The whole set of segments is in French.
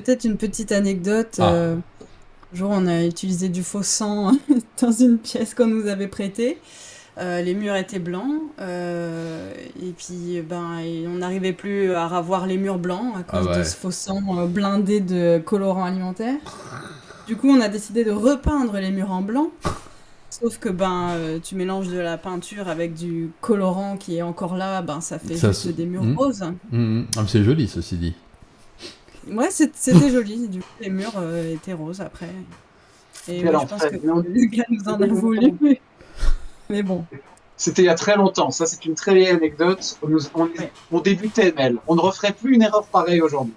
peut-être une petite anecdote. Ah, Un jour, on a utilisé du faux sang dans une pièce qu'on nous avait prêtée. Les murs étaient blancs. Et puis, on n'arrivait plus à ravoir les murs blancs à ah cause de ouais. ce faux sang blindé de colorants alimentaires. Du coup, on a décidé de repeindre les murs en blanc. Sauf que tu mélanges de la peinture avec du colorant qui est encore là, ça fait Ça juste se... des murs Hmm. roses. Ah, mais c'est joli, ceci dit. Ouais, c'était joli. Du coup, les murs étaient roses après. Et Quel oui, je pense enfer. que le gars nous en a voulu. Mais bon, C'était il y a très longtemps. Ça, c'est une très vieille anecdote. ouais. On débutait, Mel. On ne referait plus une erreur pareille aujourd'hui.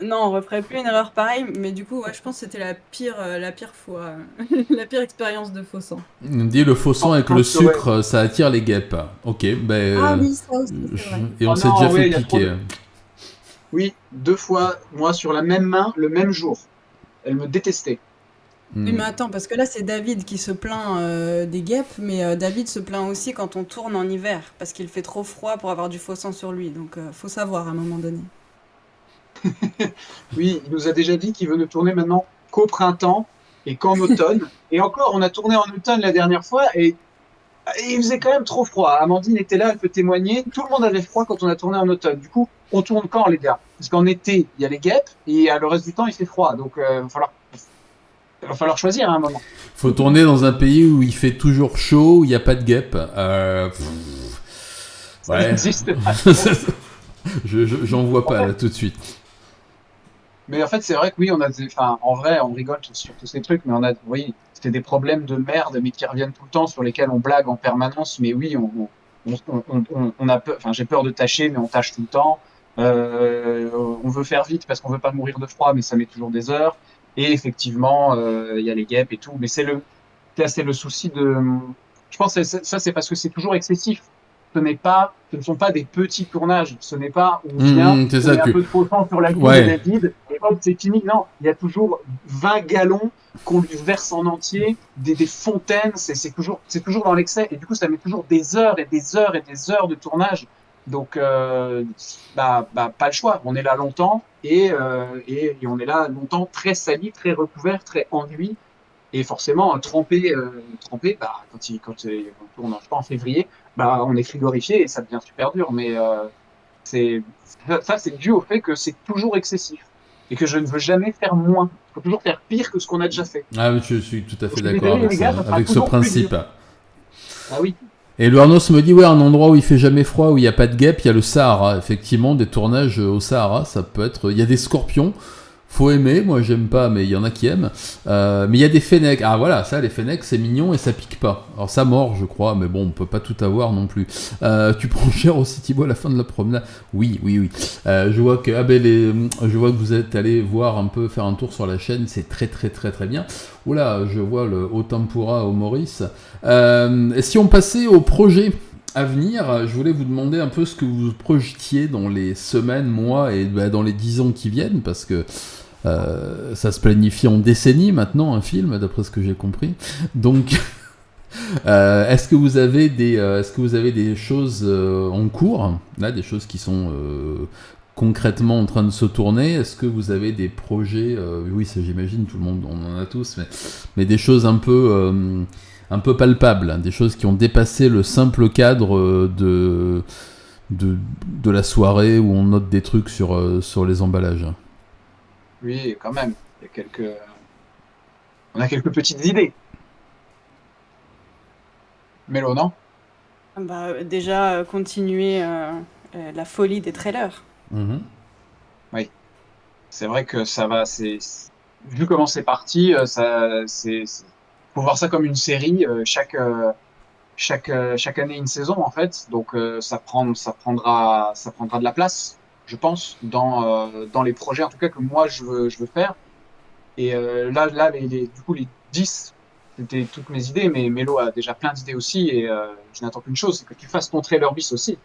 Non, on referait plus une erreur pareille, mais du coup, ouais, je pense que c'était la pire fois, la pire expérience de faux sang. On dit le faux sang avec le Ouais. sucre, ça attire les guêpes. Ok, ben. Ah oui, ça aussi, c'est vrai. Et on Oh s'est déjà non, fait oui, il y a trop piquer. de. Oui, 2 fois, moi, sur la même main, le même jour. Elle me détestait. Oui, Hmm. mais attends, parce que là, c'est David qui se plaint des guêpes, mais David se plaint aussi quand on tourne en hiver, parce qu'il fait trop froid pour avoir du faux sang sur lui. Donc, faut savoir à un moment donné. Oui, il nous a déjà dit qu'il veut ne tourner maintenant qu'au printemps et qu'en automne. Et encore, on a tourné en automne la dernière fois et il faisait quand même trop froid. Amandine était là, elle peut témoigner. Tout le monde avait froid quand on a tourné en automne. Du coup, on tourne quand, les gars? Parce qu'en été, il y a les guêpes et le reste du temps, il fait froid. Donc, il va falloir choisir à un moment. Faut tourner dans un pays où il fait toujours chaud, où il n'y a pas de guêpes. Ça Ouais. n'existe pas. J'en vois pas là tout de suite. Mais en fait, c'est vrai que oui, enfin, en vrai, on rigole sur tous ces trucs, mais oui, c'était des problèmes de merde, mais qui reviennent tout le temps, sur lesquels on blague en permanence. Mais oui, on a peur, enfin, j'ai peur de tâcher, mais on tâche tout le temps. On veut faire vite parce qu'on veut pas mourir de froid, mais ça met toujours des heures. Et effectivement, il y a les guêpes et tout. Mais c'est le souci de, je pense que ça, c'est parce que c'est toujours excessif. Ce ne sont pas des petits tournages. Ce n'est pas, on vient, C'est on ça met un que. peu de faux sang sur la queue de Ouais. David, et hop, c'est fini. Non, il y a toujours 20 gallons qu'on lui verse en entier, des fontaines, c'est toujours dans l'excès, et du coup, ça met toujours des heures et des heures et des heures de tournage. Donc, pas le choix. On est là longtemps, et on est là longtemps très sali, très recouvert, très ennuyé. Et forcément, trempé, on tourne, je sais pas, en février, on est frigorifié et ça devient super dur. Mais c'est c'est dû au fait que c'est toujours excessif et que je ne veux jamais faire moins. Il faut toujours faire pire que ce qu'on a déjà fait. Ah, je suis tout à Donc, fait je suis d'accord désolé, avec les gars, ça, ça sera avec ce toujours plus dur. principe. Ah oui. Et le Arnaud me dit, ouais, un endroit où il fait jamais froid, où il n'y a pas de guêpes, il y a le Sahara. Effectivement, des tournages au Sahara, ça peut être. Il y a des scorpions. Faut aimer, moi j'aime pas, mais il y en a qui aiment. Mais il y a des fennecs. Ah voilà, ça, les fennecs, c'est mignon et ça pique pas. Alors ça mord, je crois, mais bon, on peut pas tout avoir non plus. Tu prends cher aussi, Thibaut, à la fin de la promenade. Oui, oui, oui. Je vois que, je vois que vous êtes allé voir un peu, faire un tour sur la chaîne. C'est très, très, très, très bien. Oula, je vois le Haut Tempura au Maurice. Et si on passait au projet à venir, je voulais vous demander un peu ce que vous projetiez dans les semaines, mois et dans les 10 ans qui viennent, parce que ça se planifie en décennies maintenant, un film, d'après ce que j'ai compris. Donc, est-ce que vous avez des choses en cours, là, des choses qui sont concrètement en train de se tourner? Est-ce que vous avez des projets oui, ça j'imagine, tout le monde, on en a tous, mais des choses un peu palpables, hein, des choses qui ont dépassé le simple cadre de la soirée où on note des trucs sur les emballages. Oui, quand même. On a quelques petites idées. Mélo, non? Déjà, continuer la folie des trailers. Mhm. Oui. C'est vrai que ça va, vu comment c'est parti, faut voir ça comme une série, chaque année une saison en fait. Donc ça prendra de la place, je pense, dans les projets en tout cas que moi je veux faire. Et là du coup les 10 c'était toutes mes idées, mais Mélo a déjà plein d'idées aussi et je n'attends qu'une chose, c'est que tu fasses ton trailer bis aussi.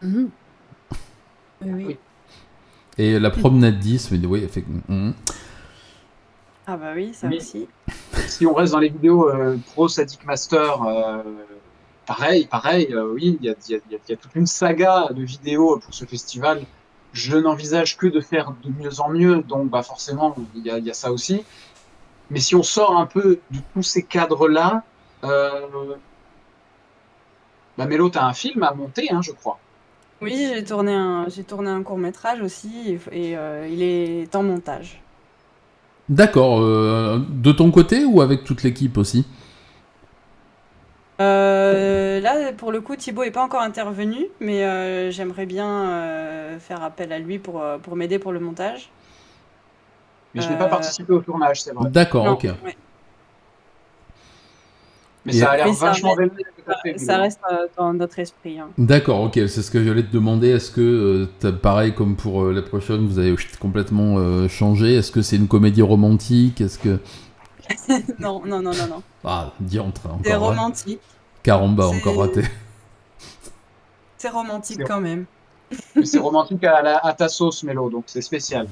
Mhm. Oui. Oui. Et la promenade 10, mais oui, Ah bah oui, ça Oui. aussi. Si on reste dans les vidéos Pro Sadic Master, pareil, oui, il y a toute une saga de vidéos pour ce festival. je n'envisage que de faire de mieux en mieux, donc bah forcément, il y a ça aussi. Mais si on sort un peu de tous ces cadres-là, bah Mélo, t'as un film à monter, hein, je crois. Oui, j'ai tourné un court-métrage aussi et il est en montage. D'accord. De ton côté ou avec toute l'équipe aussi? Là, pour le coup, Thibaut est pas encore intervenu, mais j'aimerais bien faire appel à lui pour m'aider pour le montage. Mais je n'ai pas Euh, participé au tournage, c'est vrai. D'accord, non, ok. ouais. Mais Et ça a l'air Mais vachement réussi ce que t'as fait, ça Mélo, hein. reste dans notre esprit, hein. d'accord, ok. C'est ce que j'allais te demander. Est-ce que, pareil comme pour la prochaine, vous avez complètement changé? Est-ce que c'est une comédie romantique? Est-ce que... Non, non, non, non, non. Ah, diantre, C'est encore. romantique. Caramba, encore C'est raté. c'est romantique C'est quand même. mais c'est romantique à ta sauce, Mélo, donc c'est spécial.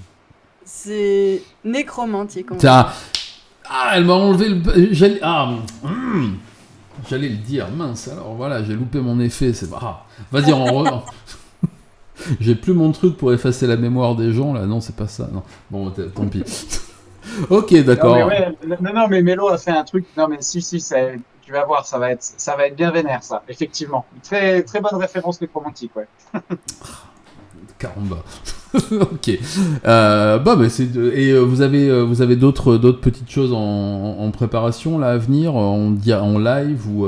C'est nécromantique, on va Tiens, dire. ah, elle m'a enlevé le... J'allais le dire, mince, alors voilà, j'ai loupé mon effet, c'est... Ah, vas-y, j'ai plus mon truc pour effacer la mémoire des gens, là, non, c'est pas ça, non. Bon, tant pis. Ok, Non, mais d'accord. ouais, non, mais Mélo a fait un truc. Non, mais si, tu vas voir, ça va être bien vénère, ça, effectivement. Très, très bonne référence nécromantique, ouais. Caramba. Ok. Bah, vous avez d'autres petites choses en préparation, là, à venir, en live, ou...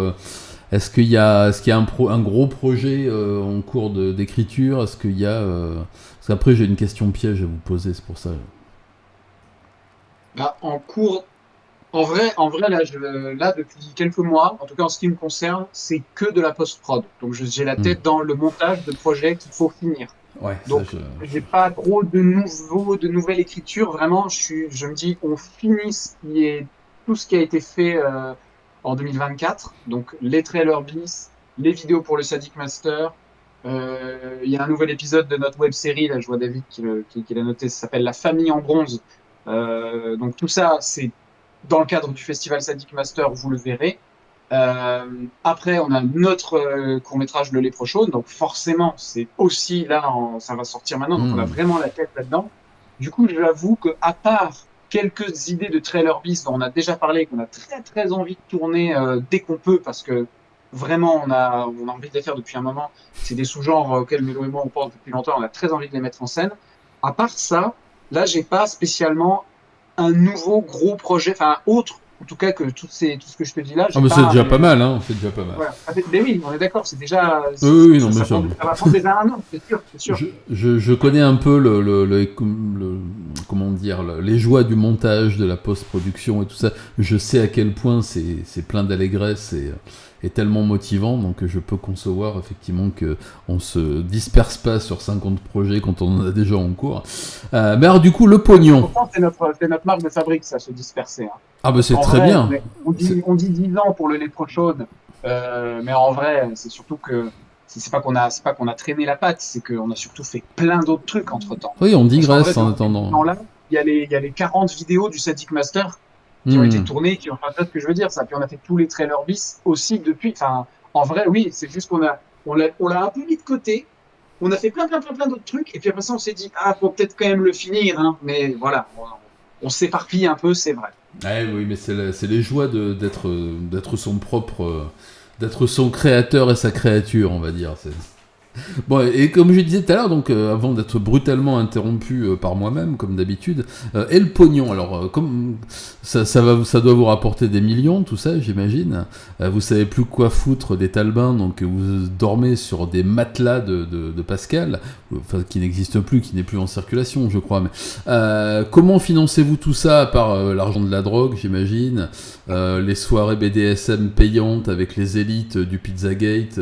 est-ce qu'il y a un gros projet en cours d'écriture? Est-ce qu'il y a... Parce qu'après, j'ai une question piège à vous poser, c'est pour ça. Bah, en cours, en vrai, là, depuis quelques mois, en tout cas en ce qui me concerne, c'est que de la post-prod. Donc, j'ai la Hmm. tête dans le montage de projets qu'il faut finir. Ouais, ça, Donc, j'ai pas trop de nouvelles écritures. Vraiment, je me dis, on finit tout ce qui a été fait en 2024. Donc, les trailers bis, les vidéos pour le Sadik Master. Il y a un nouvel épisode de notre web série. Là, je vois David qui l'a noté. Ça s'appelle La famille en bronze. Donc, tout ça, c'est dans le cadre du festival Sadik Master. Vous le verrez. Après, on a notre court-métrage Le Léprechaune, donc forcément, c'est aussi là, ça va sortir maintenant, donc on a hmm. vraiment la tête là-dedans. Du coup, j'avoue que à part quelques idées de trailer bis dont on a déjà parlé, qu'on a très très envie de tourner dès qu'on peut, parce que vraiment on a envie de les faire depuis un moment. C'est des sous-genres auxquels Mélo et moi on pense depuis longtemps. On a très envie de les mettre en scène. À part ça, là, j'ai pas spécialement un nouveau gros projet, enfin autre en tout cas que tout ce que je te dis là, Ah, j'ai mais c'est pas. déjà pas mal, hein. C'est déjà pas mal. Ouais. Mais oui, on est d'accord, c'est déjà. Oui, oui, non, bien sûr. Ça va prendre déjà un an, c'est sûr, c'est sûr. Je connais un peu comment dire, les joies du montage, de la post-production et tout ça. Je sais à quel point c'est plein d'allégresse et tellement motivant, donc je peux concevoir effectivement que on se disperse pas sur 50 projets quand on en a déjà en cours. Mais alors du coup, le pognon. Pourtant, c'est notre marque de fabrique, ça, se disperser, hein. Ah bah Parce c'est qu'en très vrai, bien. on dit 10 ans pour le lait chaude, mais en vrai, c'est surtout que c'est pas qu'on a traîné la patte, c'est qu'on a surtout fait plein d'autres trucs entre temps. Oui, on Parce qu'en vrai, digresse en durant ces 10 attendant. ans-là, il y a les 40 vidéos du Sadik Master qui ont été Hmm. tournées, qui ont fait ce que je veux dire, ça. Puis on a fait tous les trailers bis aussi depuis. Enfin, en vrai, oui, c'est juste on l'a un peu mis de côté. On a fait plein d'autres trucs. Et puis après ça, on s'est dit, ah, faut peut-être quand même le finir, hein. Mais voilà, on s'éparpille un peu, c'est vrai. Eh oui, mais c'est les joies d'être son propre, d'être son créateur et sa créature, on va dire. Bon, et comme je disais tout à l'heure, donc avant d'être brutalement interrompu par moi-même, comme d'habitude, et le pognon. Alors, comme ça doit vous rapporter des millions, tout ça, j'imagine. Vous savez plus quoi foutre des talbins, donc vous dormez sur des matelas de Pascal, enfin qui n'existe plus, qui n'est plus en circulation, je crois. Mais comment financez-vous tout ça, à part l'argent de la drogue, j'imagine, les soirées BDSM payantes avec les élites du Pizzagate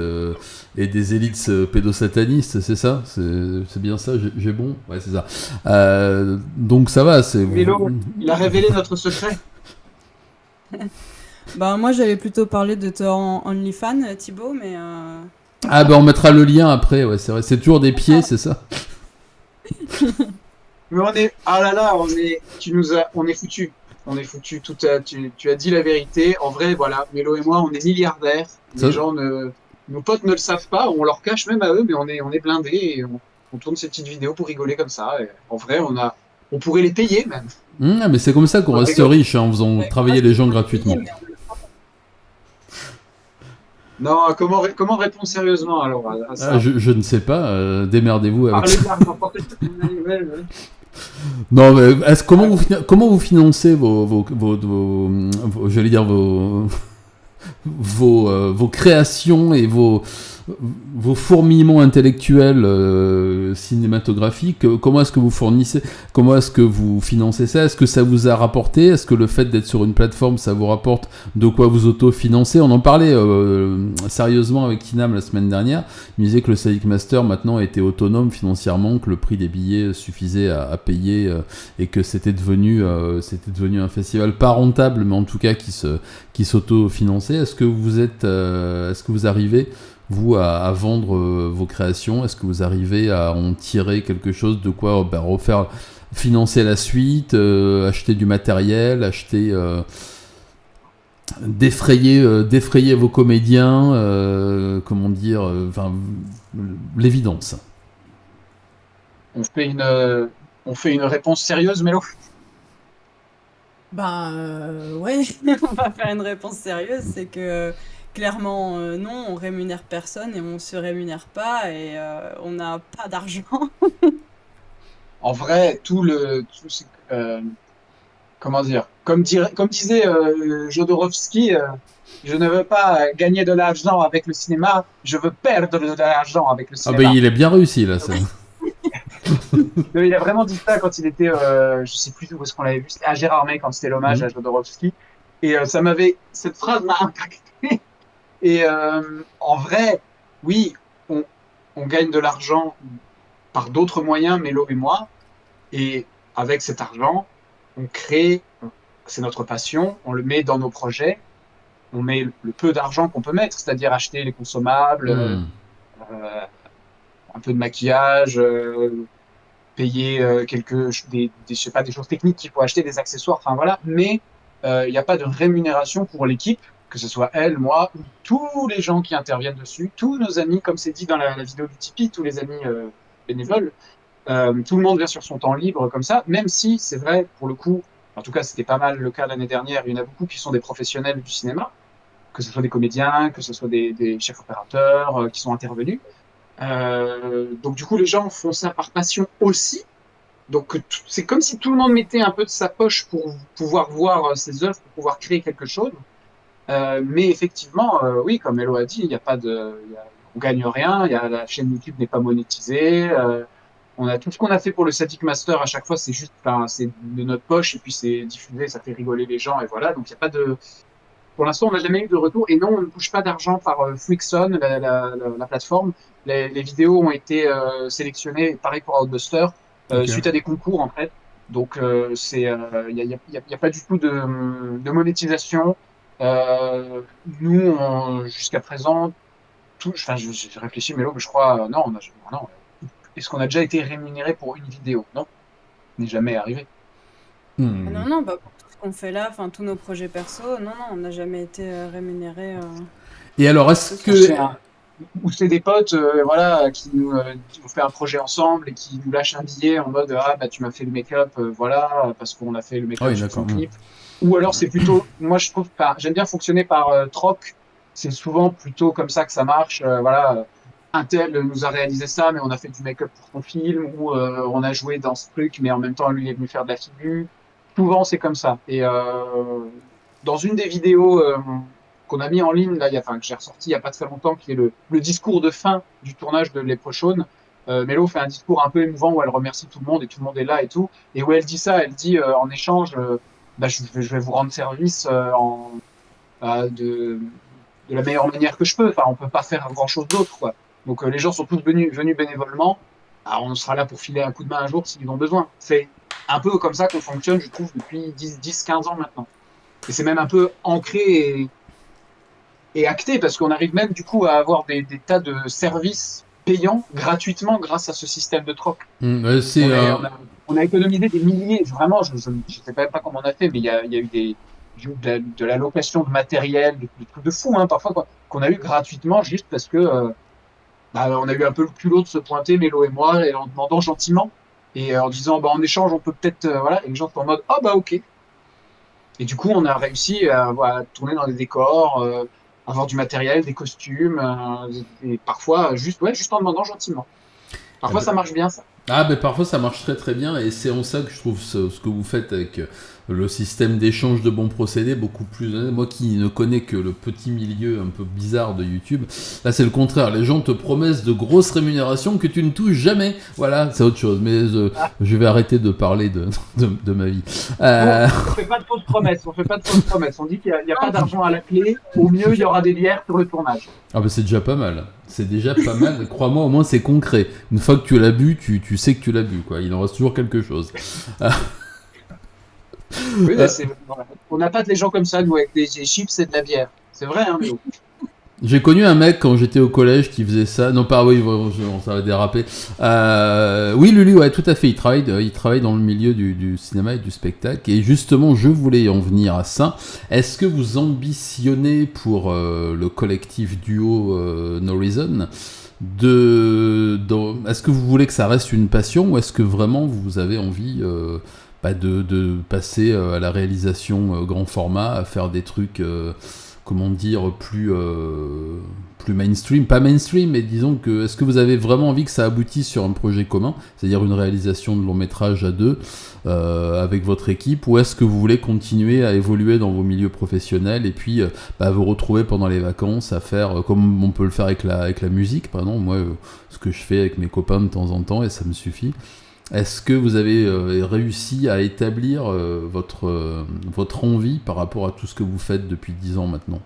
et des élites pédosatanistes, c'est ça? C'est bien ça? J'ai bon? Ouais, c'est ça. Donc ça va, c'est... Mélo, il a révélé notre secret. Bah, moi, j'allais plutôt parler de ton OnlyFans, Thibaut, mais Ah bah on mettra le lien après, ouais, c'est vrai. C'est toujours des pieds, c'est ça? Mais ah là là, on est foutu. On est foutu. Tu as dit la vérité. En vrai, voilà, Mélo et moi, on est milliardaires. Ça- Nos potes ne le savent pas. On leur cache même à eux, mais on est blindés. On tourne ces petites vidéos pour rigoler comme ça. Et en vrai, on pourrait les payer même. Mais c'est comme ça qu'on On reste rigole. riche, hein, en faisant Ouais, travailler les gens gratuitement. mais Non, comment répondre sérieusement alors à ça? Ah, je ne sais pas, démerdez-vous avec Parler ça. de l'argent, porter ouais. Non, mais comment vous financez j'allais dire vos créations et vos fourmillements intellectuels cinématographiques? Comment est-ce que vous fournissez, comment est-ce que vous financez ça? Est-ce que ça vous a rapporté? Est-ce que le fait d'être sur une plateforme, ça vous rapporte de quoi vous auto-financer? On en parlait sérieusement avec Kinam la semaine dernière. Il me disait que le Sadic Master maintenant était autonome financièrement, que le prix des billets suffisait à payer et que c'était devenu un festival pas rentable, mais en tout cas qui s'auto-finançait. Est-ce que vous arrivez, vous, à vendre vos créations? Est-ce que vous arrivez à en tirer quelque chose de quoi refaire, financer la suite, acheter du matériel, défrayer vos comédiens, comment dire, l'évidence. On fait une réponse sérieuse, Mélo? Ouais, on va faire une réponse sérieuse, c'est que clairement non, on rémunère personne et on se rémunère pas et on n'a pas d'argent. En vrai, comment dire, comme disait Jodorowsky, je ne veux pas gagner de l'argent avec le cinéma, je veux perdre de l'argent avec le Ah ben cinéma. il est bien réussi là. Ça. Non, il a vraiment dit ça quand il était, je sais plus où est-ce qu'on l'avait vu, c'était à Gérardmer quand c'était l'hommage à Jodorowsky. Et cette phrase m'a impacté. Et en vrai, oui, on, on gagne de l'argent par d'autres moyens, Mélo et moi. Et avec cet argent, on crée, c'est notre passion, on le met dans nos projets, on met le peu d'argent qu'on peut mettre, c'est-à-dire acheter les consommables, euh, un peu de maquillage, payer je sais pas, des choses techniques qu'il faut acheter, des accessoires, enfin voilà. Mais il n'y a pas de rémunération pour l'équipe, que ce soit elle, moi, ou tous les gens qui interviennent dessus, tous nos amis, comme c'est dit dans la vidéo du Tipeee, tous les amis bénévoles. Tout le monde vient sur son temps libre comme ça, même si c'est vrai, pour le coup, en tout cas c'était pas mal le cas l'année dernière, il y en a beaucoup qui sont des professionnels du cinéma, que ce soit des comédiens, que ce soit des chefs opérateurs qui sont intervenus. Donc du coup les gens font ça par passion aussi. Donc c'est comme si tout le monde mettait un peu de sa poche pour pouvoir voir ses œuvres, pour pouvoir créer quelque chose. Mais effectivement, oui, comme Hello a dit, il n'y a pas on gagne rien, la chaîne YouTube n'est pas monétisée. On a tout ce qu'on a fait pour le Static Master à chaque fois, c'est juste, enfin, c'est de notre poche et puis c'est diffusé, ça fait rigoler les gens et voilà. Donc il y a pas de, pour l'instant, on n'a jamais eu de retour et non, on ne touche pas d'argent par Flixon, la plateforme. Les vidéos ont été sélectionnées, pareil pour Outbuster, Ok. suite à des concours en fait. Donc y a pas du tout de monétisation. Nous, jusqu'à présent, enfin, j'ai réfléchi, mais là, je crois, non, non. Est-ce qu'on a déjà été rémunéré pour une vidéo? Non, ce n'est jamais arrivé. Ah non, non, bah pour tout ce qu'on fait là, enfin tous nos projets perso, non, non, on n'a jamais été rémunéré Et alors, quoi que est-ce ce Ou soit. que... c'est des potes, voilà, qui ont fait un projet ensemble et qui nous lâchent un billet en mode, ah, bah, tu m'as fait le make-up, voilà, parce qu'on a fait le Ah make-up oui, sur son d'accord. clip. Ou alors c'est plutôt, moi je trouve, j'aime bien fonctionner par troc. C'est souvent plutôt comme ça que ça marche. Voilà, un tel nous a réalisé ça, mais on a fait du make-up pour son film, ou on a joué dans ce truc, mais en même temps lui est venu faire de la figure. Souvent c'est comme ça. Et dans une des vidéos qu'on a mis en ligne, là, enfin, que j'ai ressorti il n'y a pas très longtemps, qui est le discours de fin du tournage de Leprechaun. Mélo fait un discours un peu émouvant où elle remercie tout le monde et tout le monde est là et tout. Et où elle dit ça, elle dit en échange, bah, je vais vous rendre service de la meilleure manière que je peux. Enfin, on peut pas faire grand-chose d'autre, quoi. Donc les gens sont tous venus bénévolement. Alors, on sera là pour filer un coup de main un jour s'ils ont besoin. C'est un peu comme ça qu'on fonctionne, je trouve, depuis 10-15 ans maintenant. Et c'est même un peu ancré et acté parce qu'on arrive même du coup à avoir des tas de services payants gratuitement grâce à ce système de troc. C'est... On a économisé des milliers, vraiment, je ne sais même pas comment on a fait, mais il y a eu de la location de matériel, des trucs de fou, hein, parfois, qu'on a eu gratuitement juste parce que Bah, on a eu un peu le culot de se pointer, Mélo et moi, et en demandant gentiment, et en disant, bah, en échange, on peut peut-être, voilà, et les gens sont en mode, ah bah ok. Et du coup, on a réussi à, voilà, tourner dans des décors, avoir du matériel, des costumes, et parfois juste, ouais, juste en demandant gentiment. Eh Parfois, ben, ça marche bien, ça. ah, mais parfois ça marche très très bien et c'est en ça que je trouve ce que vous faites avec le système d'échange de bons procédés beaucoup plus honnête. Moi qui ne connais que le petit milieu un peu bizarre de YouTube, là c'est le contraire. Les gens te promettent de grosses rémunérations que tu ne touches jamais. Voilà, c'est autre chose. Mais Ah, je vais arrêter de parler de ma vie. nous, Euh, on fait pas de fausses promesses, on fait pas de fausses promesses. On dit qu'il y a pas d'argent à la clé. Au mieux, il y aura des bières sur le tournage. Ah bah c'est déjà pas mal. C'est déjà pas mal. Crois-moi, au moins c'est concret. Une fois que tu l'as bu, tu sais que tu l'as bu. Quoi. Il en reste toujours quelque chose. Oui, mais voilà. On n'a pas des gens comme ça, nous, avec des chips et de la bière. C'est vrai, hein, Mélo. J'ai connu un mec quand j'étais au collège qui faisait ça. Non, pas oui, ça va déraper. Oui, Lulu, ouais, tout à fait. Il travaille dans le milieu du cinéma et du spectacle. Et justement, je voulais en venir à ça. Est-ce que vous ambitionnez pour le collectif duo No Reason est-ce que vous voulez que ça reste une passion ou est-ce que vraiment vous avez envie de passer à la réalisation grand format, à faire des trucs comment dire, plus mainstream, pas mainstream, mais disons que, est-ce que vous avez vraiment envie que ça aboutisse sur un projet commun, c'est-à-dire une réalisation de long métrage à deux, avec votre équipe, ou est-ce que vous voulez continuer à évoluer dans vos milieux professionnels et puis vous retrouver pendant les vacances à faire, comme on peut le faire avec la musique, par exemple, moi, ce que je fais avec mes copains de temps en temps, et ça me suffit. Est-ce que vous avez réussi à établir votre envie par rapport à tout ce que vous faites depuis 10 ans maintenant?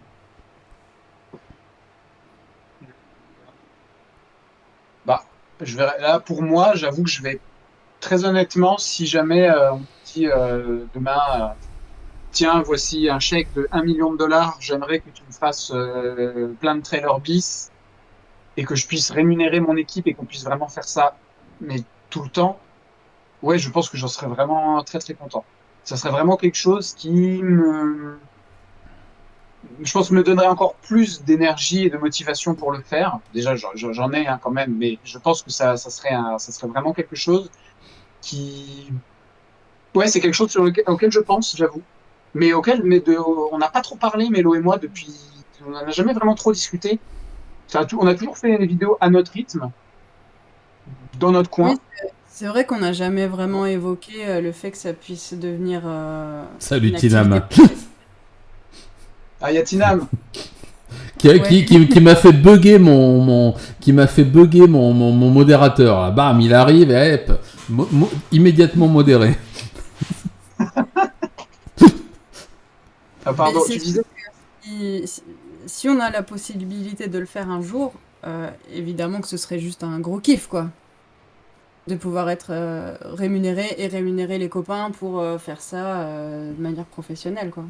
Bah, là, pour moi, j'avoue que je vais, très honnêtement, si jamais on me dit demain, tiens, voici un chèque de 1 million de dollars, j'aimerais que tu me fasses plein de trailers bis et que je puisse rémunérer mon équipe et qu'on puisse vraiment faire ça, mais tout le temps, ouais, je pense que j'en serais vraiment très très content. Ça serait vraiment quelque chose je pense, me donnerait encore plus d'énergie et de motivation pour le faire. Déjà, j'en ai quand même, mais je pense que ça serait vraiment quelque chose qui, ouais, c'est quelque chose auquel je pense, j'avoue, mais on n'a pas trop parlé, Mélo et moi, depuis, on n'en a jamais vraiment trop discuté. On a toujours fait des vidéos à notre rythme, dans notre Oui, coin. c'est vrai qu'on n'a jamais vraiment évoqué le fait que ça puisse devenir Salut une activité Tinam. professionnelle. Ah, Yatinam, Ouais. Qui m'a fait bugger mon modérateur. Là. Bam, il arrive et hop, immédiatement modéré. ah, Mais pardon, c'est tu sûr disais? que si on a la possibilité de le faire un jour, évidemment que ce serait juste un gros kiff, quoi. De pouvoir être rémunéré et rémunérer les copains pour faire ça de manière professionnelle, quoi.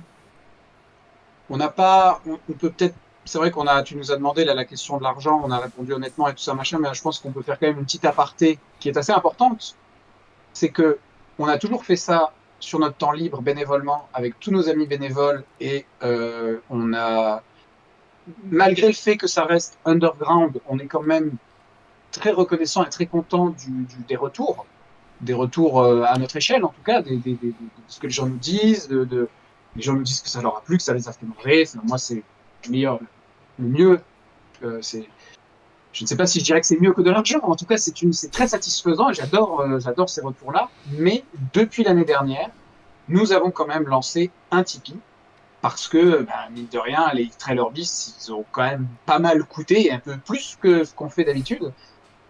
On n'a pas, on peut peut-être, c'est vrai tu nous as demandé là, la question de l'argent, on a répondu honnêtement et tout ça, machin, mais je pense qu'on peut faire quand même une petite aparté qui est assez importante. C'est que on a toujours fait ça sur notre temps libre, bénévolement, avec tous nos amis bénévoles, et malgré le fait que ça reste underground, on est quand même très reconnaissant et très content des retours à notre échelle, en tout cas, de ce que les gens nous disent, les gens nous disent que ça leur a plu, que ça les a fait marrer. Moi, c'est le meilleur, le mieux. C'est, je ne sais pas si je dirais que c'est mieux que de l'argent. En tout cas, c'est très satisfaisant et j'adore ces retours-là. Mais depuis l'année dernière, nous avons quand même lancé un Tipeee parce que, mine de rien, les Trailer Beasts, ils ont quand même pas mal coûté, un peu plus que ce qu'on fait d'habitude.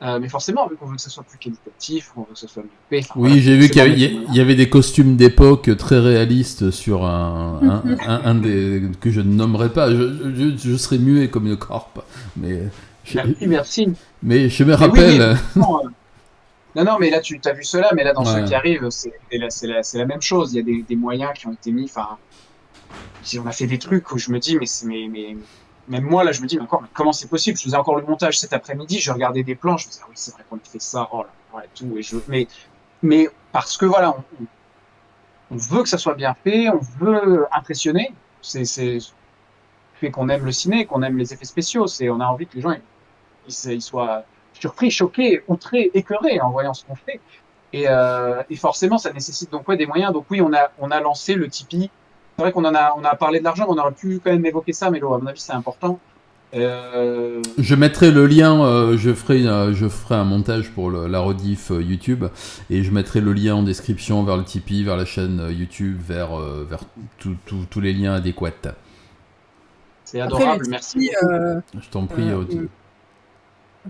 Mais forcément, vu qu'on veut que ça soit plus qualitatif, on veut que ça soit mieux fait, enfin voilà, Oui, j'ai vu forcément, on met des il moyens. y avait des costumes d'époque très réalistes sur un des que je ne nommerai pas. Je serais muet comme une corpe, mais je, Merci, merci. mais je me Mais oui, oui, rappelle. effectivement, non, non, mais là, tu as vu cela, mais là, dans ceux Ouais. qui arrivent, c'est la même chose. Il y a des moyens qui ont été mis. Enfin, si on a fait des trucs où je me dis, même moi, là, je me dis, mais encore, mais comment c'est possible? Je faisais encore le montage cet après-midi, je regardais des plans, je me disais, ah oui, c'est vrai qu'on a fait ça, oh là, ouais, tout. Mais parce que voilà, on veut que ça soit bien fait, on veut impressionner. C'est fait qu'on aime le ciné, qu'on aime les effets spéciaux. On a envie que les gens. ils soient surpris, choqués, outrés, écœurés en voyant ce qu'on fait. Et forcément, ça nécessite donc des moyens. Donc oui, on a lancé le Tipeee. C'est vrai on a parlé de l'argent, mais on aurait pu quand même évoquer ça, mais à mon avis, c'est important. Je mettrai le lien, je ferai un montage pour la rediff YouTube et je mettrai le lien en description vers le Tipeee, vers la chaîne YouTube, vers tous les liens adéquats. C'est adorable, merci. Je t'en prie.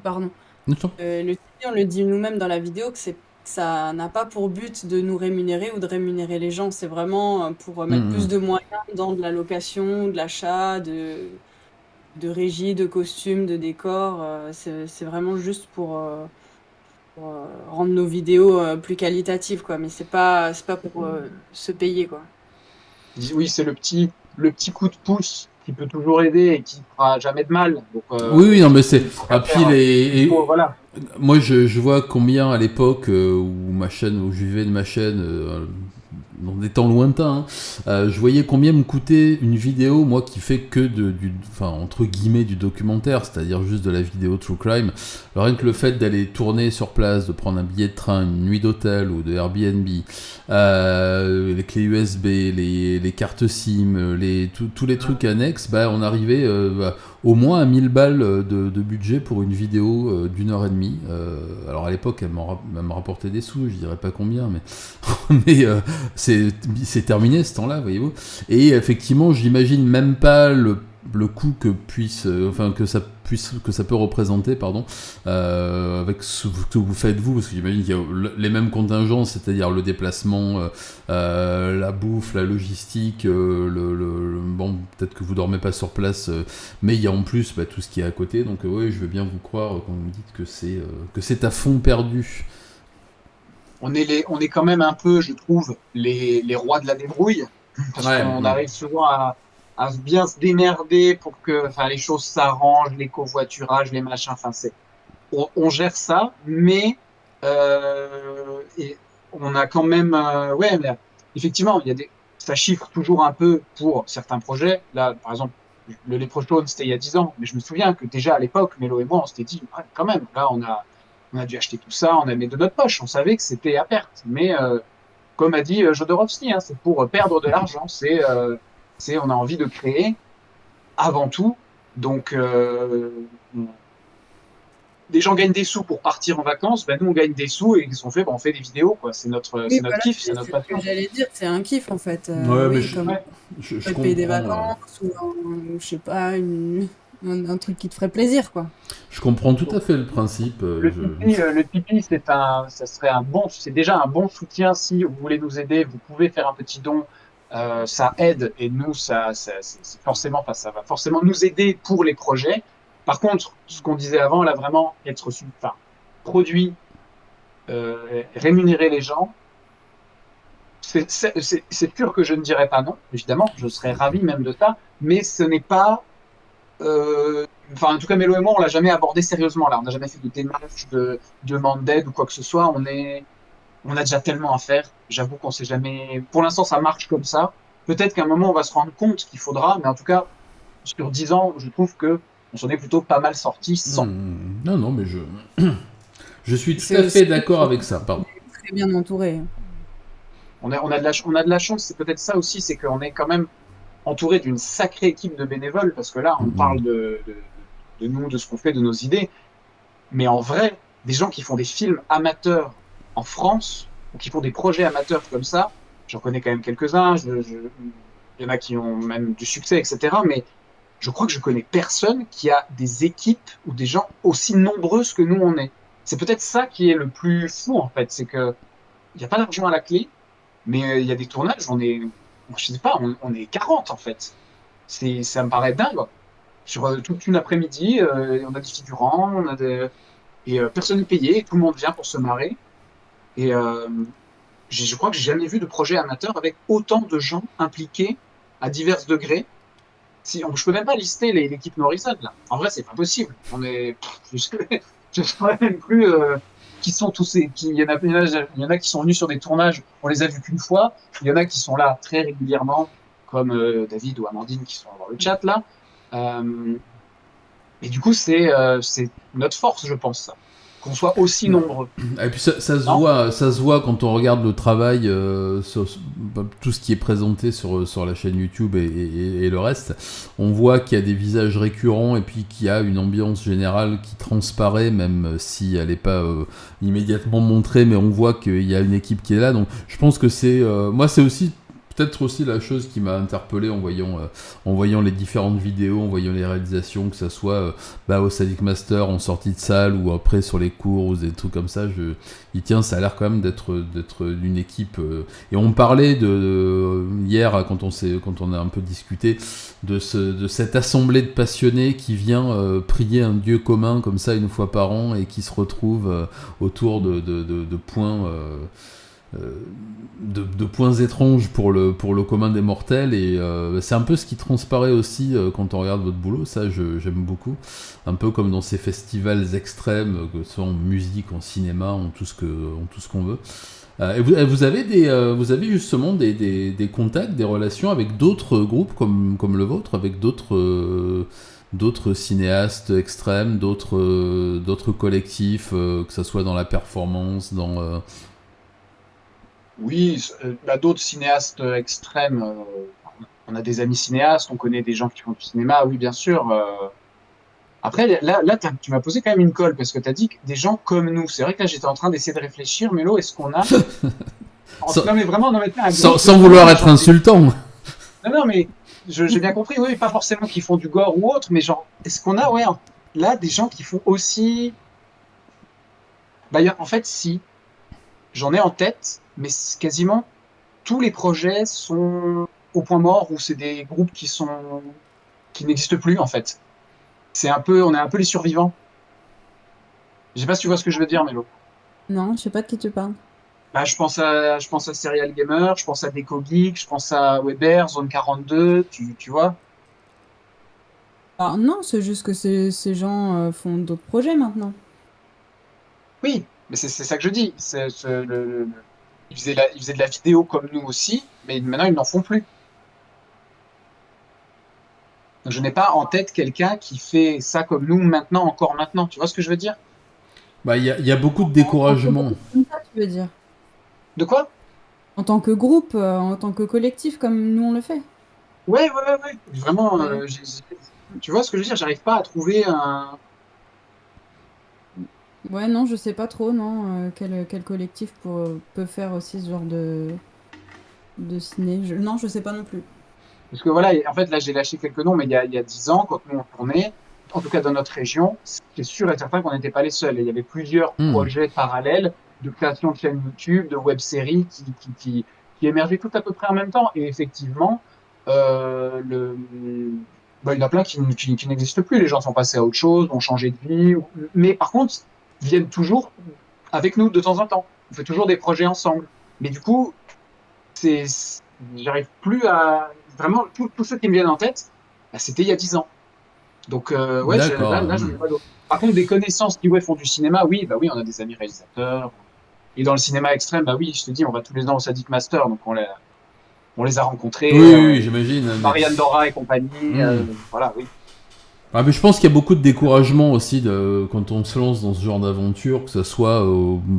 Pardon. Non, je t'en- Le Tipeee, on le dit nous-mêmes dans la vidéo que ça n'a pas pour but de nous rémunérer ou de rémunérer les gens. C'est vraiment pour mettre plus de moyens dans de la location, de l'achat, de régie, de costumes, de décors. C'est vraiment juste pour rendre nos vidéos plus qualitatives, quoi. Mais c'est pas pour se payer, quoi. Oui, c'est le petit coup de pouce qui peut toujours aider et qui ne fera jamais de mal. Donc, Oui, non, mais c'est. tant qu'à faire, voilà. Moi, je vois combien à l'époque où je vivais de ma chaîne, dans des temps lointains, je voyais combien me coûtait une vidéo, moi qui fais que enfin, entre guillemets du documentaire, c'est-à-dire juste de la vidéo true crime. Alors, rien que le fait d'aller tourner sur place, de prendre un billet de train, une nuit d'hôtel ou de Airbnb, les clés USB, les cartes SIM, tous les trucs annexes, on arrivait au moins à 1000 balles de budget pour une vidéo d'1 heure et demie. Alors à l'époque, elle me rapportait des sous, je dirais pas combien, mais c'est terminé ce temps-là, voyez-vous. Et effectivement, j'imagine même pas le coût que ça peut représenter, pardon, avec ce que vous faites vous, parce que j'imagine qu'il y a les mêmes contingences, c'est-à-dire le déplacement, la bouffe, la logistique, bon, peut-être que vous dormez pas sur place, mais il y a en plus tout ce qui est à côté, donc ouais, je veux bien vous croire quand vous me dites que c'est à fond perdu. On est quand même un peu, je trouve, les rois de la débrouille, parce qu'on arrive souvent à bien se démerder pour que, enfin, les choses s'arrangent, les covoiturages, les machins, enfin, on gère ça, mais et on a quand même, ouais, mais effectivement, ça chiffre toujours un peu pour certains projets. Là, par exemple, le Leprechaun, c'était il y a 10 ans, mais je me souviens que déjà à l'époque, Mélo et moi, on s'était dit, ouais, quand même, là, on a dû acheter tout ça, on a mis de notre poche, on savait que c'était à perte. Mais comme a dit Jodorowsky, c'est pour perdre de l'argent, on a envie de créer avant tout. Donc, les gens gagnent des sous pour partir en vacances, nous on gagne des sous et qu'est-ce qu'on fait? On fait des vidéos, quoi. C'est notre kiff, c'est notre passion. Ce que j'allais dire, c'est un kiff en fait. Ouais, mais je payer des vacances ou je sais pas, un truc qui te ferait plaisir, quoi. Je comprends tout à fait le principe. Le Tipeee, c'est déjà un bon soutien. Si vous voulez nous aider, vous pouvez faire un petit don. Ça aide et nous, c'est forcément, ça va forcément nous aider pour les projets. Par contre, ce qu'on disait avant, là, vraiment être produit, rémunérer les gens, c'est sûr que je ne dirais pas non, évidemment, je serais ravi même de ça, mais ce n'est pas. En tout cas, Mélo et moi, on l'a jamais abordé sérieusement là. On n'a jamais fait de démarche de demande d'aide ou quoi que ce soit. On a déjà tellement à faire. J'avoue qu'on sait jamais. Pour l'instant, ça marche comme ça. Peut-être qu'à un moment, on va se rendre compte qu'il faudra, mais en tout cas, sur 10 ans, je trouve que on s'en est plutôt pas mal sorti sans. Non, mais je suis tout à fait d'accord avec ça. Pardon. Très bien entouré. On a de la chance, c'est peut-être ça aussi, c'est qu'on est quand même entouré d'une sacrée équipe de bénévoles, parce que là, on parle de nous, de ce qu'on fait, de nos idées. Mais en vrai, des gens qui font des films amateurs en France, ou qui font des projets amateurs comme ça, j'en connais quand même quelques-uns, il y en a qui ont même du succès, etc. Mais je crois que je connais personne qui a des équipes ou des gens aussi nombreuses que nous on est. C'est peut-être ça qui est le plus fou, en fait, c'est que il n'y a pas d'argent à la clé, mais il y a des tournages, je sais pas, on est 40 en fait. Ça me paraît dingue. Sur toute une après-midi, on a des figurants, personne n'est payé, tout le monde vient pour se marrer. Et je crois que j'ai jamais vu de projet amateur avec autant de gens impliqués à divers degrés. Je peux même pas lister l'équipe Morrison là. En vrai, c'est pas possible. Je saurais même plus qui sont tous ces. Il y en a qui sont venus sur des tournages, on les a vus qu'une fois. Il y en a qui sont là très régulièrement, comme David ou Amandine qui sont dans le chat là. Et du coup, c'est notre force, je pense, ça. Qu'on soit aussi nombreux. Et puis ça Non? se voit quand on regarde le travail, tout ce qui est présenté sur la chaîne YouTube et le reste. On voit qu'il y a des visages récurrents et puis qu'il y a une ambiance générale qui transparaît, même si elle n'est pas immédiatement montrée, mais on voit qu'il y a une équipe qui est là. Donc je pense que moi c'est aussi peut-être aussi la chose qui m'a interpellé en voyant les différentes vidéos, en voyant les réalisations, que ça soit au Sadic Master en sortie de salle ou après sur les cours ou des trucs comme ça. Tiens, ça a l'air quand même d'être une équipe. Et on parlait hier quand on a un peu discuté de cette assemblée de passionnés qui vient prier un Dieu commun comme ça une fois par an et qui se retrouve autour de points. De points étranges pour le commun des mortels, et c'est un peu ce qui transparaît aussi quand on regarde votre boulot. Ça j'aime beaucoup, un peu comme dans ces festivals extrêmes, que ce soit en musique, en cinéma, en tout ce qu'on veut. Et vous avez justement des contacts, des relations avec d'autres groupes comme le vôtre, avec d'autres cinéastes extrêmes, d'autres collectifs, que ce soit dans la performance, Oui, d'autres cinéastes extrêmes. On a des amis cinéastes, on connaît des gens qui font du cinéma, oui, bien sûr. Après, là tu m'as posé quand même une colle, parce que tu as dit que des gens comme nous. C'est vrai que là, j'étais en train d'essayer de réfléchir, Mélo, est-ce qu'on a... sans, Non, mais vraiment, non, mais un sans vouloir être insultant. Non, non, mais j'ai bien compris, oui, pas forcément qui font du gore ou autre, mais genre, est-ce qu'on a, ouais, là, des gens qui font aussi... En fait, si, j'en ai en tête, mais quasiment tous les projets sont au point mort, ou c'est des groupes qui n'existent plus, en fait. On est un peu les survivants. Je sais pas si tu vois ce que je veux dire, Mélo. Non, je sais pas de qui tu parles. Je pense à Serial Gamer, je pense à Deco Geek, je pense à Weber, Zone 42, tu vois. Alors non, c'est juste que ces gens font d'autres projets maintenant. Oui, mais c'est ça que je dis. Ils faisaient de la vidéo comme nous aussi, mais maintenant ils n'en font plus. Donc, je n'ai pas en tête quelqu'un qui fait ça comme nous maintenant, encore maintenant. Tu vois ce que je veux dire? Il y a beaucoup de En tant que découragement. groupe, comme ça, tu veux dire. De quoi? En tant que groupe, en tant que collectif, comme nous on le fait. Ouais, ouais, ouais, ouais. Vraiment, Ouais. tu vois ce que je veux dire? J'arrive pas à trouver un. Ouais, non, je sais pas trop, non, quel collectif peut faire aussi ce genre de ciné. Non, je sais pas non plus. Parce que voilà, en fait, là, j'ai lâché quelques noms, mais il y a 10 ans, quand nous on tournait, en tout cas dans notre région, c'est sûr et certain qu'on n'était pas les seuls. Et il y avait plusieurs Hmm. projets parallèles de création de chaînes YouTube, de web-séries qui émergeaient tout à peu près en même temps. Et effectivement, euh, le, il y en a plein qui n'existent plus. Les gens sont passés à autre chose, ont changé de vie. Mais par contre, viennent toujours avec nous de temps en temps. On fait toujours des projets ensemble. Mais du coup, c'est, j'arrive plus à vraiment tous ceux qui me viennent en tête, c'était il y a 10 ans. Donc ouais, D'accord. là je n'ai pas d'autres. Par contre, des connaissances qui ouais, font du cinéma, oui, bah oui, on a des amis réalisateurs. Et dans le cinéma extrême, bah oui, je te dis, on va tous les ans au Sadic Master, donc on les a rencontrés, Oui, oui, j'imagine. Marianne Dora et compagnie, Hmm. voilà, oui. Mais je pense qu'il y a beaucoup de découragement aussi quand on se lance dans ce genre d'aventure, que ce soit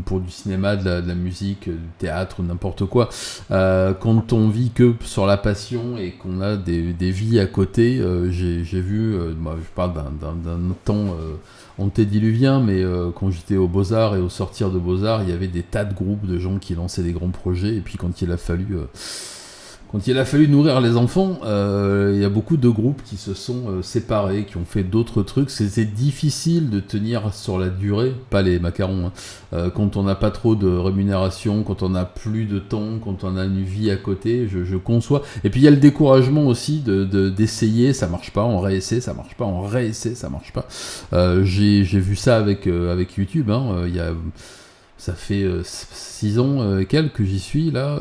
pour du cinéma, de la musique, du théâtre ou n'importe quoi. Quand on vit que sur la passion et qu'on a des vies à côté, j'ai vu, moi, je parle d'un temps antédiluvien, mais quand j'étais au Beaux-Arts et au sortir de Beaux-Arts, il y avait des tas de groupes de gens qui lançaient des grands projets, et puis quand il a fallu nourrir les enfants, il y a beaucoup de groupes qui se sont séparés, qui ont fait d'autres trucs. C'était difficile de tenir sur la durée, pas les macarons, hein, quand on n'a pas trop de rémunération, quand on n'a plus de temps, quand on a une vie à côté, je conçois. Et puis il y a le découragement aussi d'essayer, ça marche pas, on réessaie, ça marche pas, on réessaie, ça marche pas. J'ai vu ça avec YouTube, hein, il y a... Ça fait 6 ans et quelques que j'y suis là.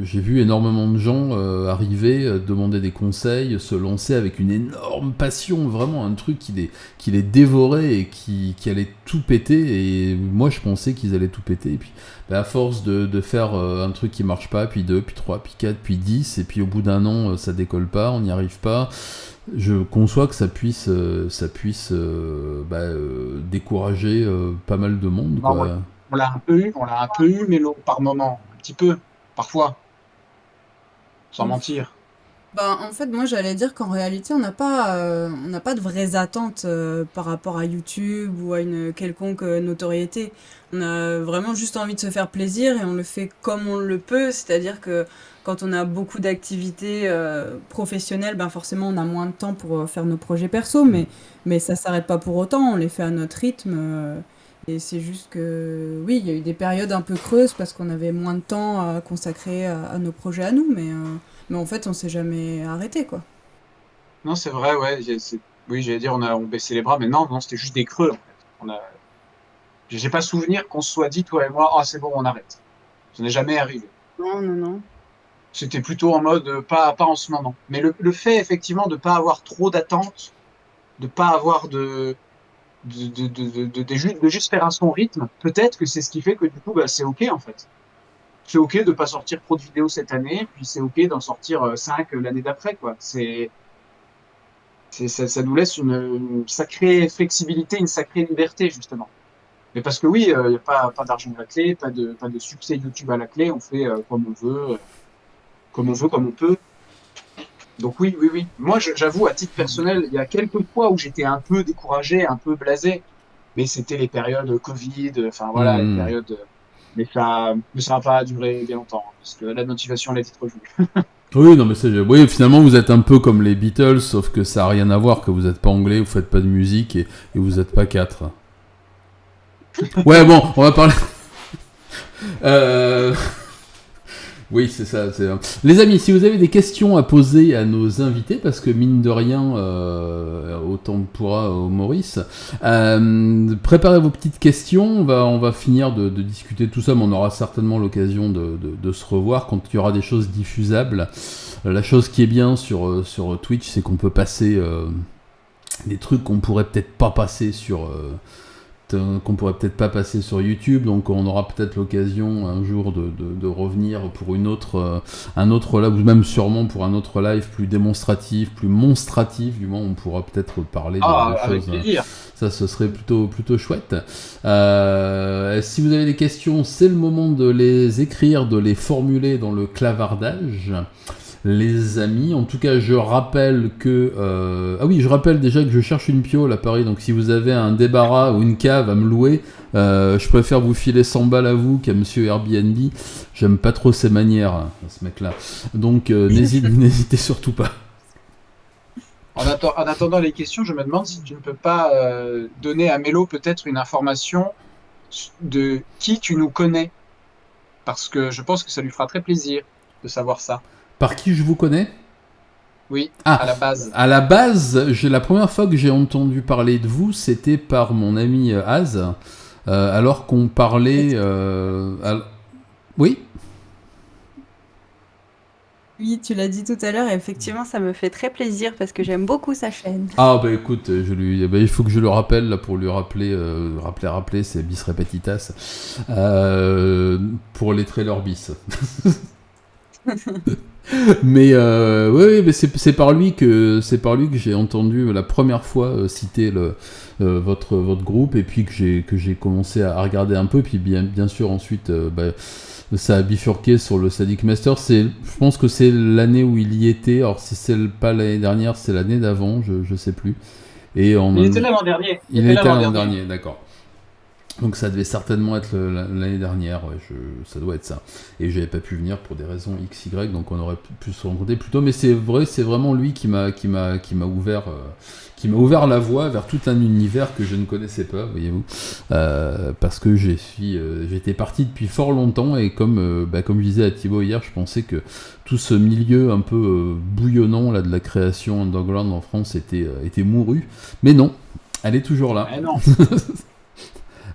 J'ai vu énormément de gens arriver, demander des conseils, se lancer avec une énorme passion, vraiment un truc qui les dévorait et qui allait tout péter. Et moi je pensais qu'ils allaient tout péter. Et puis à force de faire un truc qui marche pas, puis 2, puis 3, puis 4, puis 10, et puis au bout d'1 an ça décolle pas, on n'y arrive pas. Je conçois que ça puisse décourager pas mal de monde, Non, quoi. on l'a un peu eu, mais par moment, un petit peu, parfois, sans mentir. Ben, en fait, moi, j'allais dire qu'en réalité, on n'a pas de vraies attentes par rapport à YouTube ou à une quelconque notoriété. On a vraiment juste envie de se faire plaisir et on le fait comme on le peut. C'est-à-dire que quand on a beaucoup d'activités professionnelles, ben forcément, on a moins de temps pour faire nos projets perso, mais ça s'arrête pas pour autant. On les fait à notre rythme. Et c'est juste que, oui, il y a eu des périodes un peu creuses parce qu'on avait moins de temps à consacrer à nos projets à nous, mais en fait, on s'est jamais arrêté, quoi. Non, c'est vrai, ouais. Oui, j'allais dire, on baissait les bras, mais non, non, c'était juste des creux, en fait. J'ai pas souvenir qu'on se soit dit, toi et moi, ah, c'est bon, on arrête. Ça n'est jamais arrivé. Non, non, non. C'était plutôt en mode, pas en ce moment. Mais le fait, effectivement, de pas avoir trop d'attentes, de pas avoir de juste faire à son rythme, peut-être que c'est ce qui fait que, du coup, bah, c'est OK, en fait. C'est OK de pas sortir trop de vidéos cette année, puis c'est OK d'en sortir 5 l'année d'après, quoi. Ça nous laisse une sacrée flexibilité, une sacrée liberté, justement. Mais parce que oui, il n'y a pas d'argent à la clé, pas de succès YouTube à la clé, on fait comme on veut, comme on peut. Donc oui, oui, oui. Moi, j'avoue, à titre personnel, il y a quelques fois où j'étais un peu découragé, un peu blasé, mais c'était les périodes Covid, enfin voilà, les Mmh. périodes. Mais ça n'a pas duré bien longtemps, hein, parce que la motivation, elle est vite revue. Oui, non, mais oui, finalement, vous êtes un peu comme les Beatles, sauf que ça n'a rien à voir, que vous n'êtes pas anglais, vous faites pas de musique et vous n'êtes pas 4. Ouais, bon, on va parler. Euh, Oui, c'est ça. Les amis, si vous avez des questions à poser à nos invités, parce que mine de rien, autant pourra Maurice, préparez vos petites questions. On va finir de discuter de tout ça, mais on aura certainement l'occasion de se revoir quand il y aura des choses diffusables. La chose qui est bien sur Twitch, c'est qu'on peut passer des trucs qu'on pourrait peut-être pas passer qu'on pourrait peut-être pas passer sur YouTube, donc on aura peut-être l'occasion un jour de revenir pour un autre live, ou même sûrement pour un autre live plus démonstratif, plus monstratif, du moins on pourra peut-être parler de Avec choses. plaisir. Ça, ce serait plutôt chouette. Si vous avez des questions, c'est le moment de les écrire, de les formuler dans le clavardage. Les amis, en tout cas, je rappelle que... Ah oui, je rappelle déjà que je cherche une piole à Paris, donc si vous avez un débarras ou une cave à me louer, je préfère vous filer 100 balles à vous qu'à monsieur Airbnb. J'aime pas trop ses manières, hein, ce mec-là. Donc n'hésitez surtout pas. En attendant les questions, je me demande si tu ne peux pas donner à Mélo peut-être une information de qui tu nous connais. Parce que je pense que ça lui fera très plaisir de savoir ça. Par qui je vous connais ? Oui, Ah, à la base. à la base, la première fois que j'ai entendu parler de vous, c'était par mon ami Az, alors qu'on parlait... Oui ? Oui, tu l'as dit tout à l'heure, et effectivement, ça me fait très plaisir parce que j'aime beaucoup sa chaîne. Ah bah écoute, il faut que je le rappelle là, pour lui rappeler, c'est bis repetitas, pour les trailers bis. Mais ouais, mais c'est par lui que j'ai entendu la première fois citer votre groupe, et puis que j'ai commencé à regarder un peu, puis bien sûr ensuite ça a bifurqué sur le Sadic Master. Je pense que c'est l'année où il y était. Alors si c'est pas l'année dernière, c'est l'année d'avant, je sais plus. Et Il était là l'an dernier. Il était là l'an dernier, d'accord. Donc ça devait certainement être l'année dernière, ouais, ça doit être ça. Et j'avais pas pu venir pour des raisons XY, donc on aurait pu se rencontrer plus tôt. Mais c'est vraiment lui qui m'a ouvert la voie vers tout un univers que je ne connaissais pas, voyez-vous, parce que j'étais parti depuis fort longtemps, et comme je disais à Thibaut hier, je pensais que tout ce milieu un peu bouillonnant là de la création underground en France était mouru, mais non, elle est toujours là. Mais non.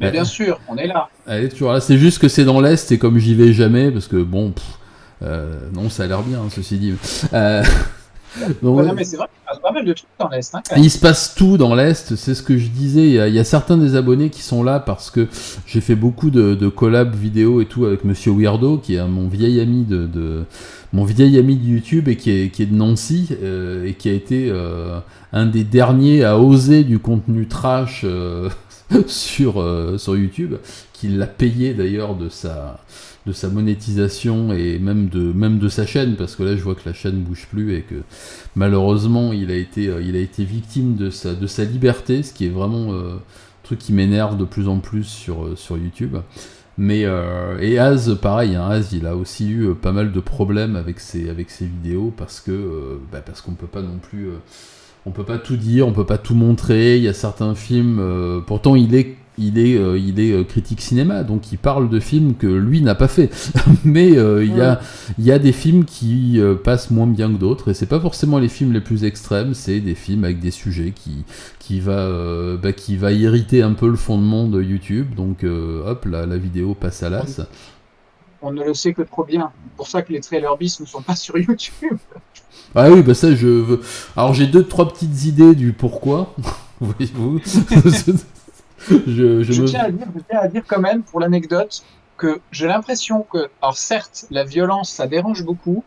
Mais bien Elle, sûr, on est là. elle est toujours là. C'est juste que c'est dans l'Est et comme j'y vais jamais, parce que bon, non, ça a l'air bien, ceci dit. Euh, donc, Ouais, ouais. non, mais c'est vrai qu'il y a pas mal de trucs dans l'Est, hein, quand Il même. se passe tout dans l'Est, c'est ce que je disais. Il y a certains des abonnés qui sont là parce que j'ai fait beaucoup de collabs vidéo et tout avec Monsieur Weirdo, qui est mon vieil ami mon vieil ami de YouTube et qui est de Nancy et qui a été un des derniers à oser du contenu trash sur YouTube, qui l'a payé d'ailleurs de sa monétisation et même de sa chaîne, parce que là je vois que la chaîne bouge plus et que malheureusement il a été victime de sa liberté, ce qui est vraiment un truc qui m'énerve de plus en plus sur YouTube. Mais et Az, pareil, hein, Az il a aussi eu pas mal de problèmes avec ses vidéos parce qu'on peut pas non plus on peut pas tout dire, on peut pas tout montrer. Il y a certains films, pourtant il est critique cinéma, donc il parle de films que lui n'a pas fait. Mais il y a des films qui passent moins bien que d'autres, et c'est pas forcément les films les plus extrêmes, c'est des films avec des sujets qui va irriter un peu le fondement de YouTube. Donc hop, la vidéo passe à l'as. On ne le sait que trop bien. C'est pour ça que les trailers bis ne sont pas sur YouTube. Ah oui, bah ça je veux. Alors j'ai 2-3 petites idées du pourquoi. Voyez-vous. je Je me. tiens à dire quand même, pour l'anecdote, que j'ai l'impression que, alors certes, la violence, ça dérange beaucoup,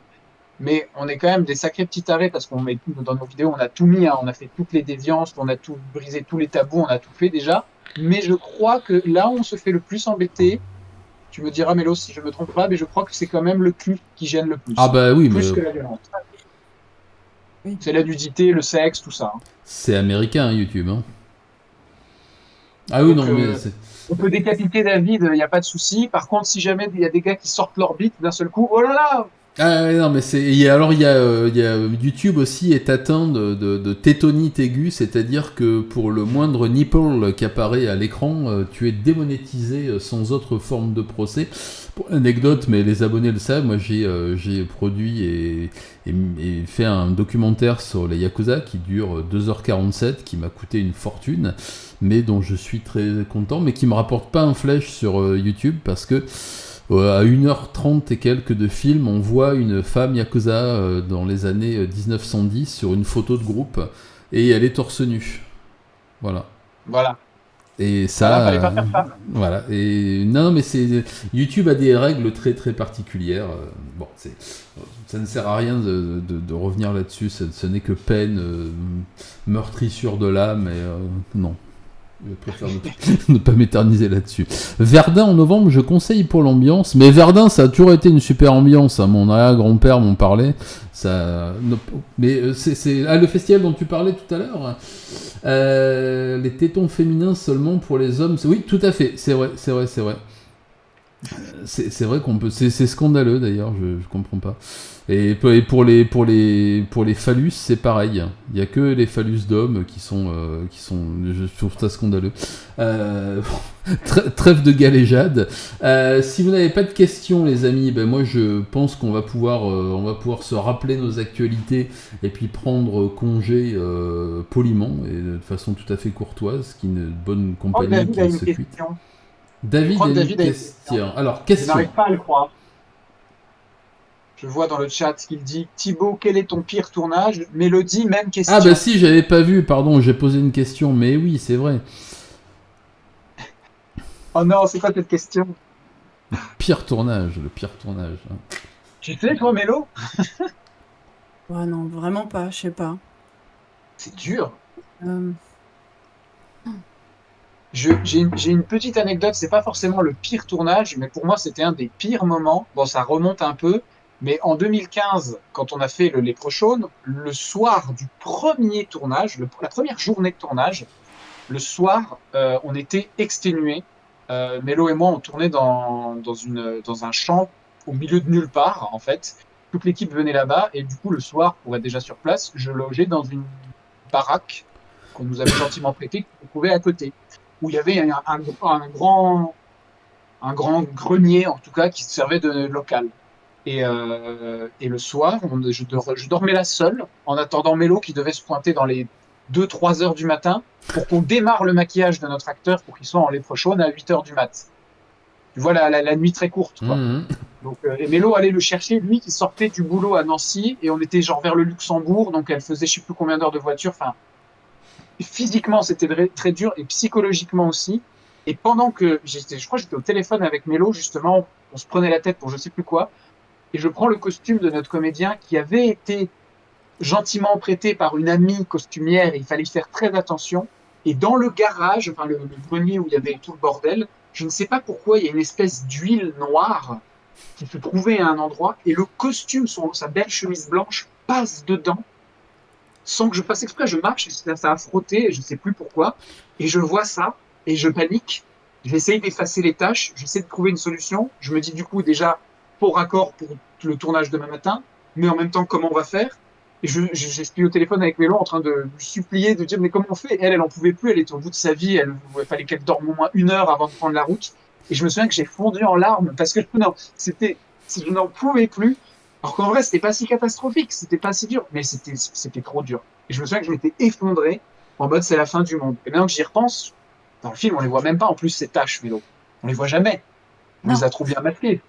mais on est quand même des sacrés petits tarés parce qu'on met tout dans nos vidéos, on a tout mis, hein, on a fait toutes les déviances, on a tout brisé tous les tabous, on a tout fait déjà. Mais je crois que là où on se fait le plus embêter, tu me diras, Mélo, si je me trompe pas, mais je crois que c'est quand même le cul qui gêne le Ah plus. bah oui, mais Plus que la violence. Oui. C'est la nudité, le sexe, tout ça, hein. c'est américain YouTube, hein. Ah oui, Donc, non, mais c'est. on peut décapiter David, il n'y a pas de souci. Par contre, si jamais il y a des gars qui sortent leur bite d'un seul coup, oh là là! Ah ouais, non, mais alors il y a YouTube aussi est atteint de tétonite aiguë, c'est-à-dire que pour le moindre nipple qui apparaît à l'écran, tu es démonétisé sans autre forme de procès. Pour l'anecdote, mais les abonnés le savent, moi j'ai produit et fait un documentaire sur les Yakuza qui dure 2h47, qui m'a coûté une fortune, mais dont je suis très content, mais qui me rapporte pas un flèche sur YouTube, parce que à 1h30 et quelques de film, on voit une femme Yakuza dans les années 1910 sur une photo de groupe, et elle est torse nu. Voilà. Voilà. Et Voilà, ça, fallait pas faire ça. voilà. Et non, mais YouTube a des règles très très particulières. Bon, ça ne sert à rien de revenir là-dessus. Ce n'est que peine, meurtrissure de l'âme. Et non, je préfère ne pas m'éterniser là-dessus. Verdun en novembre, je conseille pour l'ambiance. Mais Verdun, ça a toujours été une super ambiance, hein. Mon arrière-grand-père m'en parlait. Mais le festival dont tu parlais tout à l'heure. Les tétons féminins seulement pour les hommes. Oui, tout à fait. C'est vrai. C'est vrai qu'on peut. C'est scandaleux d'ailleurs. Je comprends pas. Et pour les phallus, c'est pareil. Il y a que les phallus d'hommes qui sont. Je trouve ça scandaleux. Trêve de galéjade. Si vous n'avez pas de questions, les amis, ben moi je pense qu'on va pouvoir se rappeler nos actualités et puis prendre congé poliment et de façon tout à fait courtoise, qui est une bonne Oh, compagnie David a qui une se quitte. question. Je David crois a que une David a une question. Alors, Je question. n'arrive pas à le croire. Je vois dans le chat qu'il dit Thibaut, quel est ton pire tournage? Mélodie, même question. Ah bah si, j'avais pas vu, pardon, j'ai posé une question, mais oui, c'est vrai. Oh non, c'est quoi cette question? Le pire tournage. Hein. Tu sais, toi, Mélo? Ouais, non, vraiment pas, je sais pas. C'est dur. Euh, J'ai une petite anecdote, c'est pas forcément le pire tournage, mais pour moi c'était un des pires moments. Bon, ça remonte un peu, mais en 2015, quand on a fait le Léprechaune, le soir du premier tournage, la première journée de tournage, le soir, on était exténués. Mélo et moi, on tournait dans un champ au milieu de nulle part, en fait. Toute l'équipe venait là-bas, et du coup, le soir, pour être déjà sur place, je logeais dans une baraque qu'on nous avait gentiment prêtée, qu'on trouvait à côté, où il y avait un grand grenier, en tout cas, qui servait de local. Et le soir, je dormais là seul, en attendant Mélo qui devait se pointer dans les 2-3 heures du matin pour qu'on démarre le maquillage de notre acteur pour qu'il soit en lèpre chaude à 8 heures du mat. Tu vois la nuit très courte, quoi. Donc, et Mélo allait le chercher, lui qui sortait du boulot à Nancy, et on était genre vers le Luxembourg, donc elle faisait je sais plus combien d'heures de voiture. Enfin, physiquement c'était très dur, et psychologiquement aussi. Et pendant que je crois que j'étais au téléphone avec Mélo, justement, on se prenait la tête pour je sais plus quoi, et je prends le costume de notre comédien qui avait été gentiment prêté par une amie costumière, et il fallait faire très attention. Et dans le garage, enfin le grenier où il y avait tout le bordel, je ne sais pas pourquoi, il y a une espèce d'huile noire qui se trouvait à un endroit, et le costume, sa belle chemise blanche, passe dedans, sans que je fasse exprès. Je marche, et ça a frotté, et je ne sais plus pourquoi, et je vois ça, et je panique. J'essaye d'effacer les tâches, j'essaie de trouver une solution. Je me dis du coup déjà, pour raccord pour le tournage demain matin, mais en même temps, comment on va faire? Et je suis au téléphone avec Mélo en train de lui supplier, de dire mais comment on fait? Elle en pouvait plus, elle était au bout de sa vie, il fallait qu'elle dorme au moins 1 heure avant de prendre la route. Et je me souviens que j'ai fondu en larmes parce que non, je n'en pouvais plus. Alors qu'en vrai, c'était pas si catastrophique, c'était pas si dur, mais c'était trop dur. Et je me souviens que je m'étais effondré en mode c'est la fin du monde. Et maintenant que j'y repense, dans le film, on les voit même pas en plus ces taches, Mélo. On les voit jamais. On les a trop bien masquées.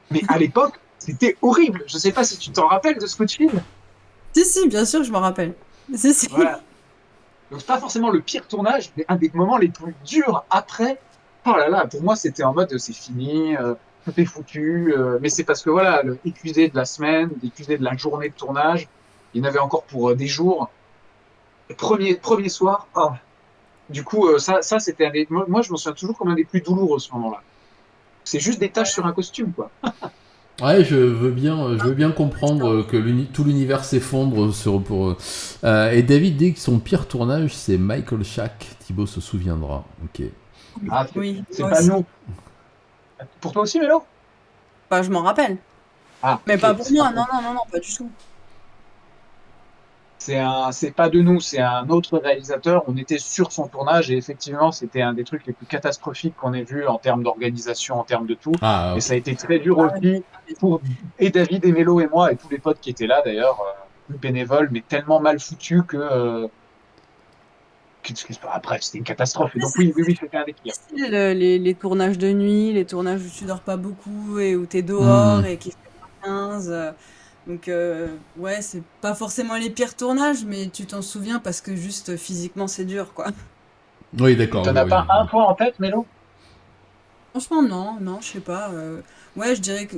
Mais à l'époque, c'était horrible. Je sais pas si tu t'en rappelles de ce coup de film. Si, bien sûr, je m'en rappelle. Si. Voilà. Donc, c'est pas forcément le pire tournage, mais un des moments les plus durs après. Oh là là, pour moi, c'était en mode c'est fini, tout est foutu. Mais c'est parce que voilà, épuisé de la semaine, épuisé de la journée de tournage, il y en avait encore pour des jours. Le premier soir, oh. Du coup, ça c'était un des. Moi, je m'en souviens toujours comme un des plus douloureux ce moment-là. C'est juste des taches sur un costume, quoi. Ouais, je veux bien comprendre que tout l'univers s'effondre et David dit que son pire tournage c'est Michael Shack. Thibaut se souviendra. Ok. Ah, Oui, c'est moi pas aussi. nous. Pour toi aussi, Mélo? Bah, je m'en rappelle. Ah, Mais ok, pas pour c'est moi, pas non, toi. non, non, non, pas du tout. C'est pas de nous, c'est un autre réalisateur. On était sur son tournage et effectivement, c'était un des trucs les plus catastrophiques qu'on ait vu en termes d'organisation, en termes de tout. Ah, Et ok. ça a été très dur Ah ouais. aussi pour et David et Mélo et moi et tous les potes qui étaient là d'ailleurs, bénévoles, mais tellement mal foutus après c'était une catastrophe. Et donc oui, c'était un des pires. Difficile, les tournages de nuit, les tournages où tu dors pas beaucoup et où t'es Hmm. dehors et qui fait moins 15. Donc, ouais, c'est pas forcément les pires tournages, mais tu t'en souviens parce que juste physiquement, c'est dur, quoi. Oui, d'accord. T'en as Oui. pas un point en tête, Mélo? Franchement, non, je sais pas. Ouais, je dirais que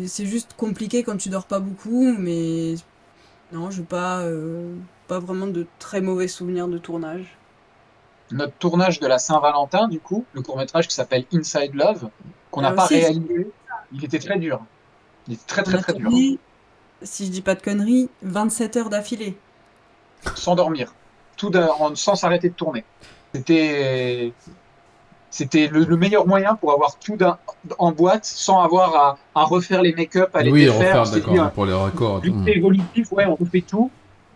c'est juste compliqué quand tu dors pas beaucoup, mais non, j'ai pas vraiment de très mauvais souvenirs de tournage. Notre tournage de la Saint-Valentin, du coup, le court-métrage qui s'appelle Inside Love, qu'on n'a Là pas aussi, réalisé, il était très dur. Il était très on très a très dur. tourné, si je dis pas de conneries, 27 heures d'affilée. Sans dormir, sans s'arrêter de tourner. C'était c'était le meilleur moyen pour avoir en boîte sans avoir à refaire les make-up, à les Oui, défaire. On refaire, s'est dit, d'accord, pour les raccords. vu que c'est évolutif, ouais, on refait tout.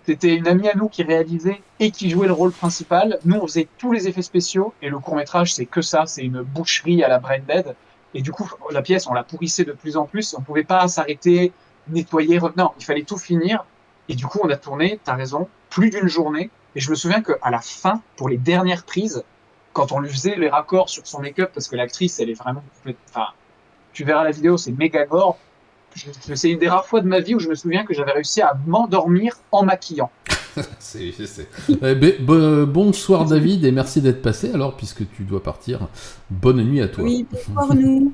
C'était une amie à nous qui réalisait et qui jouait le rôle principal. Nous, on faisait tous les effets spéciaux et le court-métrage, c'est que ça, c'est une boucherie à la Brain Dead. Et du coup, la pièce, on la pourrissait de plus en plus. On pouvait pas s'arrêter, nettoyer, non, il fallait tout finir. Et du coup, on a tourné, t'as raison, plus d'une journée. Et je me souviens qu'à la fin, pour les dernières prises, quand on lui faisait les raccords sur son make-up, parce que l'actrice, elle est vraiment, enfin, tu verras la vidéo, c'est méga gore. C'est une des rares fois de ma vie où je me souviens que j'avais réussi à m'endormir en maquillant. Bonsoir David et merci d'être passé alors puisque tu dois partir. Bonne nuit à toi. Oui, bonsoir nous.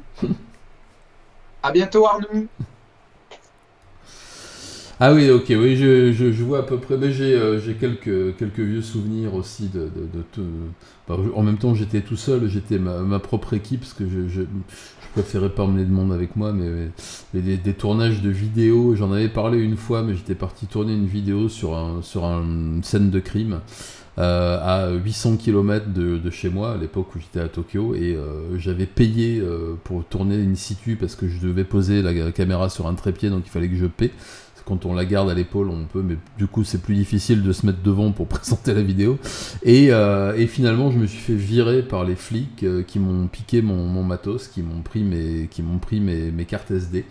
À bientôt Arnaud. Ah oui, ok, oui, je vois à peu près. Mais j'ai quelques vieux souvenirs aussi en même temps, j'étais tout seul, j'étais ma propre équipe parce que je préférais pas emmener de monde avec moi, mais des tournages de vidéos, j'en avais parlé une fois, mais j'étais parti tourner une vidéo sur une scène de crime à 800 km de chez moi, à l'époque où j'étais à Tokyo, et j'avais payé pour tourner in situ parce que je devais poser la caméra sur un trépied, donc il fallait que je paie. quand on la garde à l'épaule, on peut, mais du coup, c'est plus difficile de se mettre devant pour présenter la vidéo. Et finalement, je me suis fait virer par les flics qui m'ont piqué mon matos, qui m'ont pris mes cartes SD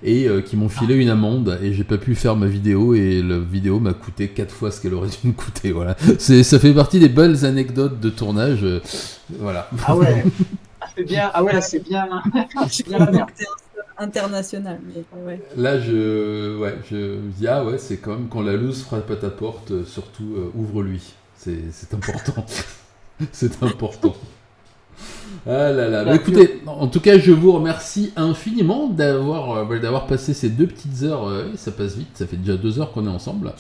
et qui m'ont filé une amende. Et j'ai pas pu faire ma vidéo et la vidéo m'a coûté 4 fois ce qu'elle aurait dû me coûter. Voilà. Ça fait partie des belles anecdotes de tournage. Voilà. Ah ouais. C'est bien. Ah ouais, là, c'est bien. C'est bien la merde. International, mais ouais. Là, je dis, ah ouais, c'est quand même quand la loose frappe à ta porte, surtout ouvre-lui. C'est important. C'est important. Ah là là. Bah, écoutez, en tout cas, je vous remercie infiniment d'avoir passé ces 2 petites heures. Ça passe vite, ça fait déjà 2 heures qu'on est ensemble.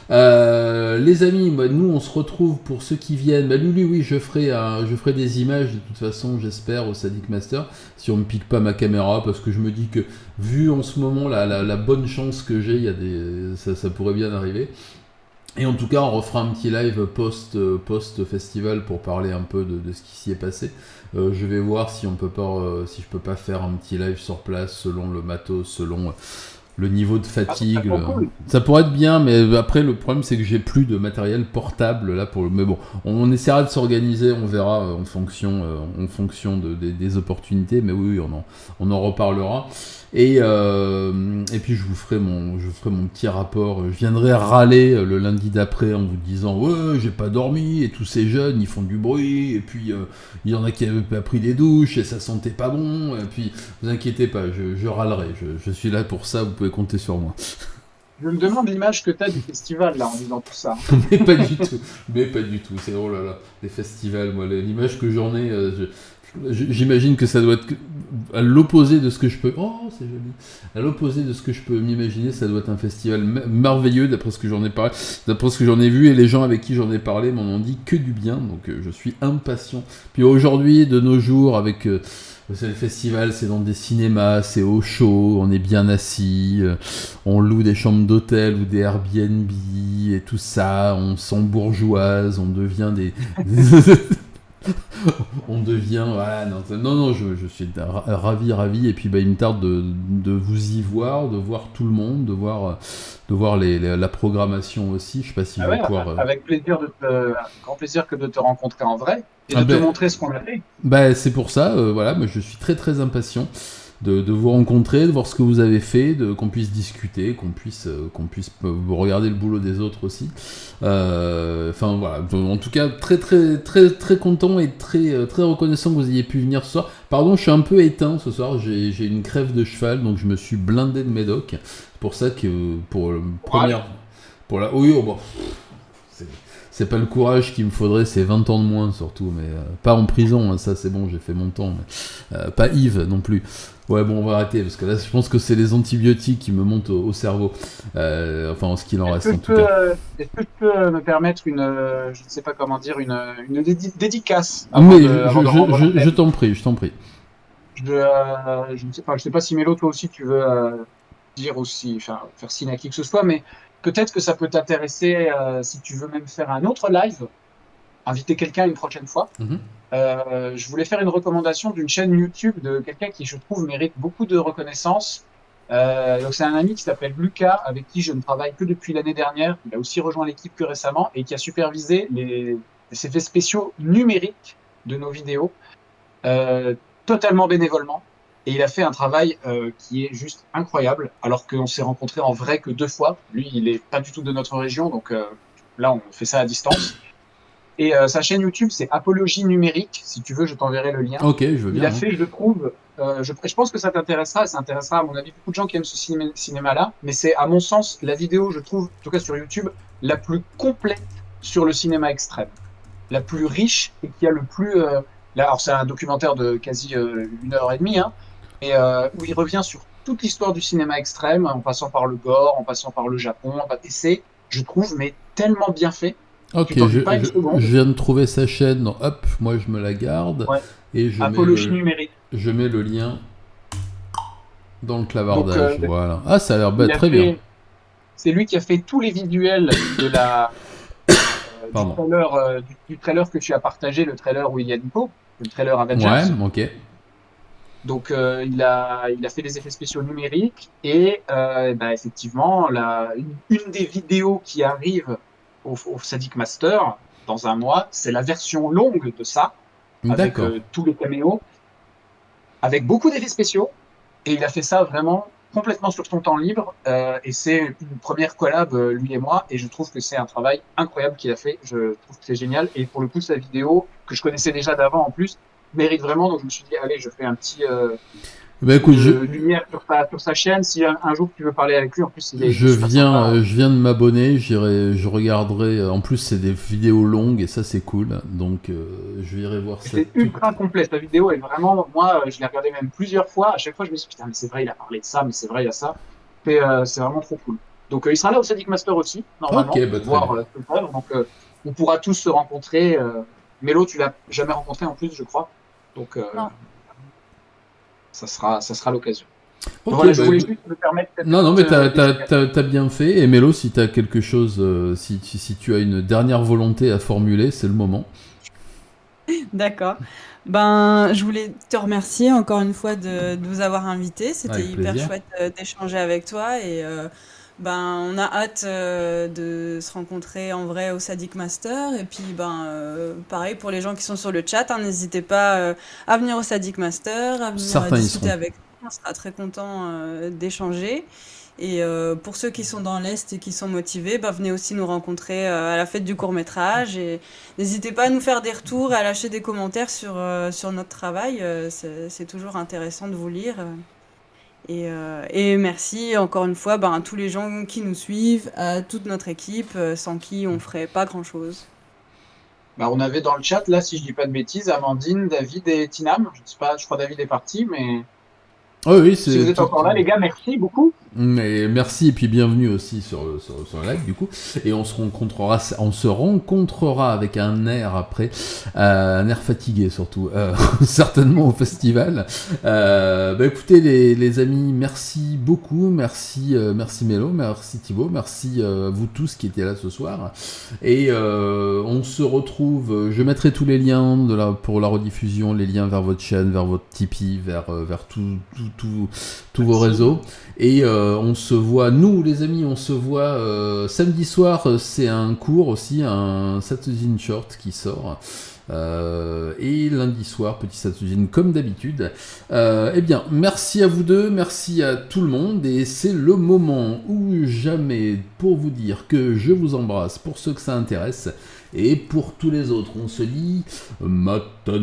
Les amis, nous on se retrouve pour ceux qui viennent. Lulu, oui, je ferai des images de toute façon, j'espère, au Sadic Master, si on me pique pas ma caméra, parce que je me dis que vu en ce moment la bonne chance que j'ai, ça pourrait bien arriver. Et en tout cas, on refera un petit live post-festival pour parler un peu de ce qui s'y est passé. Je vais voir si je peux pas faire un petit live sur place selon le matos, selon le niveau de fatigue. Ça pourrait être bien, mais après le problème c'est que j'ai plus de matériel portable là mais bon, on essaiera de s'organiser, on verra en fonction des opportunités. Mais oui, on en reparlera. Et puis je vous ferai mon petit rapport. Je viendrai râler le lundi d'après en vous disant ouais, j'ai pas dormi et tous ces jeunes ils font du bruit et puis il y en a qui avaient pas pris des douches et ça sentait pas bon. Et puis vous inquiétez pas, je râlerai. Je suis là pour ça, vous pouvez compter sur moi. Je me demande l'image que t'as du festival là en disant tout ça. Mais pas du tout. C'est oh là là, les festivals, moi l'image que j'en ai. J'imagine que ça doit être à l'opposé de ce que je peux. Oh, c'est joli. À l'opposé de ce que je peux m'imaginer, ça doit être un festival merveilleux d'après ce que j'en ai parlé, d'après ce que j'en ai vu, et les gens avec qui j'en ai parlé m'en ont dit que du bien. Donc je suis impatient. Puis aujourd'hui, de nos jours, avec c'est le festival, c'est dans des cinémas, c'est au chaud, on est bien assis, on loue des chambres d'hôtel ou des Airbnb et tout ça, on s'embourgeoise, on devient des on devient voilà, non je suis ravi et puis il me tarde de vous y voir, de voir tout le monde, de voir la programmation aussi. Je sais pas si je vais pouvoir avec plaisir grand plaisir que de te rencontrer en vrai et de te montrer ce qu'on a fait. C'est pour ça voilà, moi je suis très très impatient de vous rencontrer, de voir ce que vous avez fait, qu'on puisse discuter, qu'on puisse regarder le boulot des autres aussi. Enfin voilà, en tout cas très très très très content et très très reconnaissant que vous ayez pu venir ce soir. Pardon, je suis un peu éteint ce soir, j'ai une crève de cheval, donc je me suis blindé de médoc. C'est pour ça que c'est pas le courage qu'il me faudrait, c'est 20 ans de moins surtout, mais pas en prison, hein, ça c'est bon, j'ai fait mon temps, mais pas Yves non plus. Ouais, bon, on va arrêter, parce que là, je pense que c'est les antibiotiques qui me montent au cerveau. Enfin, en ce qu'il en reste, en tout cas. Est-ce que je peux me permettre je ne sais pas comment dire, une dédicace Oui, je t'en prie. Je ne sais pas si Mélo, toi aussi, tu veux dire aussi, faire signe à qui que ce soit, mais peut-être que ça peut t'intéresser si tu veux même faire un autre live, inviter quelqu'un une prochaine fois. Mm-hmm. Je voulais faire une recommandation d'une chaîne YouTube de quelqu'un qui, je trouve, mérite beaucoup de reconnaissance. Donc c'est un ami qui s'appelle Lucas, avec qui je ne travaille que depuis l'année dernière. Il a aussi rejoint l'équipe que récemment et qui a supervisé les effets spéciaux numériques de nos vidéos, totalement bénévolement. Et il a fait un travail qui est juste incroyable, alors qu'on s'est rencontrés en vrai que 2 fois. Lui, il est pas du tout de notre région, donc là, on fait ça à distance. Et sa chaîne YouTube, c'est Apologie Numérique. Si tu veux, je t'enverrai le lien. Ok, je veux bien. Il a fait, je trouve, je pense que ça t'intéressera. Ça intéressera, à mon avis, beaucoup de gens qui aiment ce cinéma-là. Mais c'est, à mon sens, la vidéo, je trouve, en tout cas sur YouTube, la plus complète sur le cinéma extrême. La plus riche et qui a le plus... alors, c'est un documentaire de quasi 1h30, hein, et où il revient sur toute l'histoire du cinéma extrême, en passant par le gore, en passant par le Japon. Et c'est, je trouve, mais tellement bien fait. Ok, je viens de trouver sa chaîne, hop, moi je me la garde, ouais. Et Apologie Numérique. Je mets le lien dans le clavardage, donc, voilà. Ah, ça a l'air très bien. C'est lui qui a fait tous les visuels de la du trailer que tu as partagé, le trailer où il y a Nico, le trailer Avengers. Ouais, ok. Donc il a fait des effets spéciaux numériques et effectivement une des vidéos qui arrive au Sadik Master dans un mois, c'est la version longue de ça avec D'accord. tous les caméos, avec beaucoup d'effets spéciaux et il a fait ça vraiment complètement sur son temps libre et c'est une première collab lui et moi et je trouve que c'est un travail incroyable qu'il a fait. Je trouve que c'est génial et pour le coup sa vidéo que je connaissais déjà d'avant en plus mérite vraiment donc je me suis dit allez je fais un petit Bah coup écoute, de lumière sur sa chaîne. Si un jour tu veux parler avec lui, en plus, il est super sympa. je viens de m'abonner, je regarderai. En plus, c'est des vidéos longues et ça, c'est cool. Donc, je irai voir ça C'est tout. ultra complet. Sa vidéo est vraiment, moi, je l'ai regardé même plusieurs fois. À chaque fois, je me suis dit, putain, mais c'est vrai, il a parlé de ça, mais c'est vrai, il y a ça. C'est vraiment trop cool. Donc, il sera là au Sadic Master aussi, Ok, normalement, bah pour très bien. voir ce œuvre. Donc, on pourra tous se rencontrer. Mélo, tu l'as jamais rencontré en plus, je crois. Donc, Non. ça sera l'occasion. Donc, Ok, voilà, je bah voulais écoute. juste me permettre cette Non, non, mais petite dédicace. t'as bien fait. Et Mélo, si t'as quelque chose, si tu as une dernière volonté à formuler, c'est le moment. D'accord. Ben, je voulais te remercier encore une fois de nous avoir invités. C'était Avec hyper plaisir. chouette d'échanger avec toi et ben, on a hâte de se rencontrer en vrai au Sadik Master. Et puis, ben, pareil pour les gens qui sont sur le chat, hein, n'hésitez pas à venir au Sadik Master, à venir Certains y discuter seront. avec nous. On sera très content d'échanger. Et pour ceux qui sont dans l'Est et qui sont motivés, ben, venez aussi nous rencontrer à la fête du court-métrage. Et n'hésitez pas à nous faire des retours, à lâcher des commentaires sur notre travail. C'est toujours intéressant de vous lire. Et merci encore une fois ben, à tous les gens qui nous suivent, à toute notre équipe, sans qui on ferait pas grand-chose. Bah, on avait dans le chat, là, si je dis pas de bêtises, Amandine, David et Tinam. Je sais pas, je crois David est parti, mais Oui, oui, si vous c'est êtes tout. encore là, les gars, merci beaucoup. Mais merci et puis bienvenue aussi sur le live du coup. Et on se rencontrera avec un air après, un air fatigué surtout, certainement au festival. Bah écoutez les amis, merci beaucoup, merci Mélo, merci Thibaut, merci vous tous qui étaient là ce soir. Et on se retrouve, je mettrai tous les liens pour la rediffusion, les liens vers votre chaîne, vers votre Tipeee, vers tous vos réseaux. Et on se voit, nous les amis, on se voit samedi soir, c'est un cours aussi, un Satsusin Short qui sort. Et lundi soir, petit Satsusin comme d'habitude. Eh bien, merci à vous deux, merci à tout le monde. Et c'est le moment ou jamais pour vous dire que je vous embrasse pour ceux que ça intéresse. Et pour tous les autres, on se dit matane.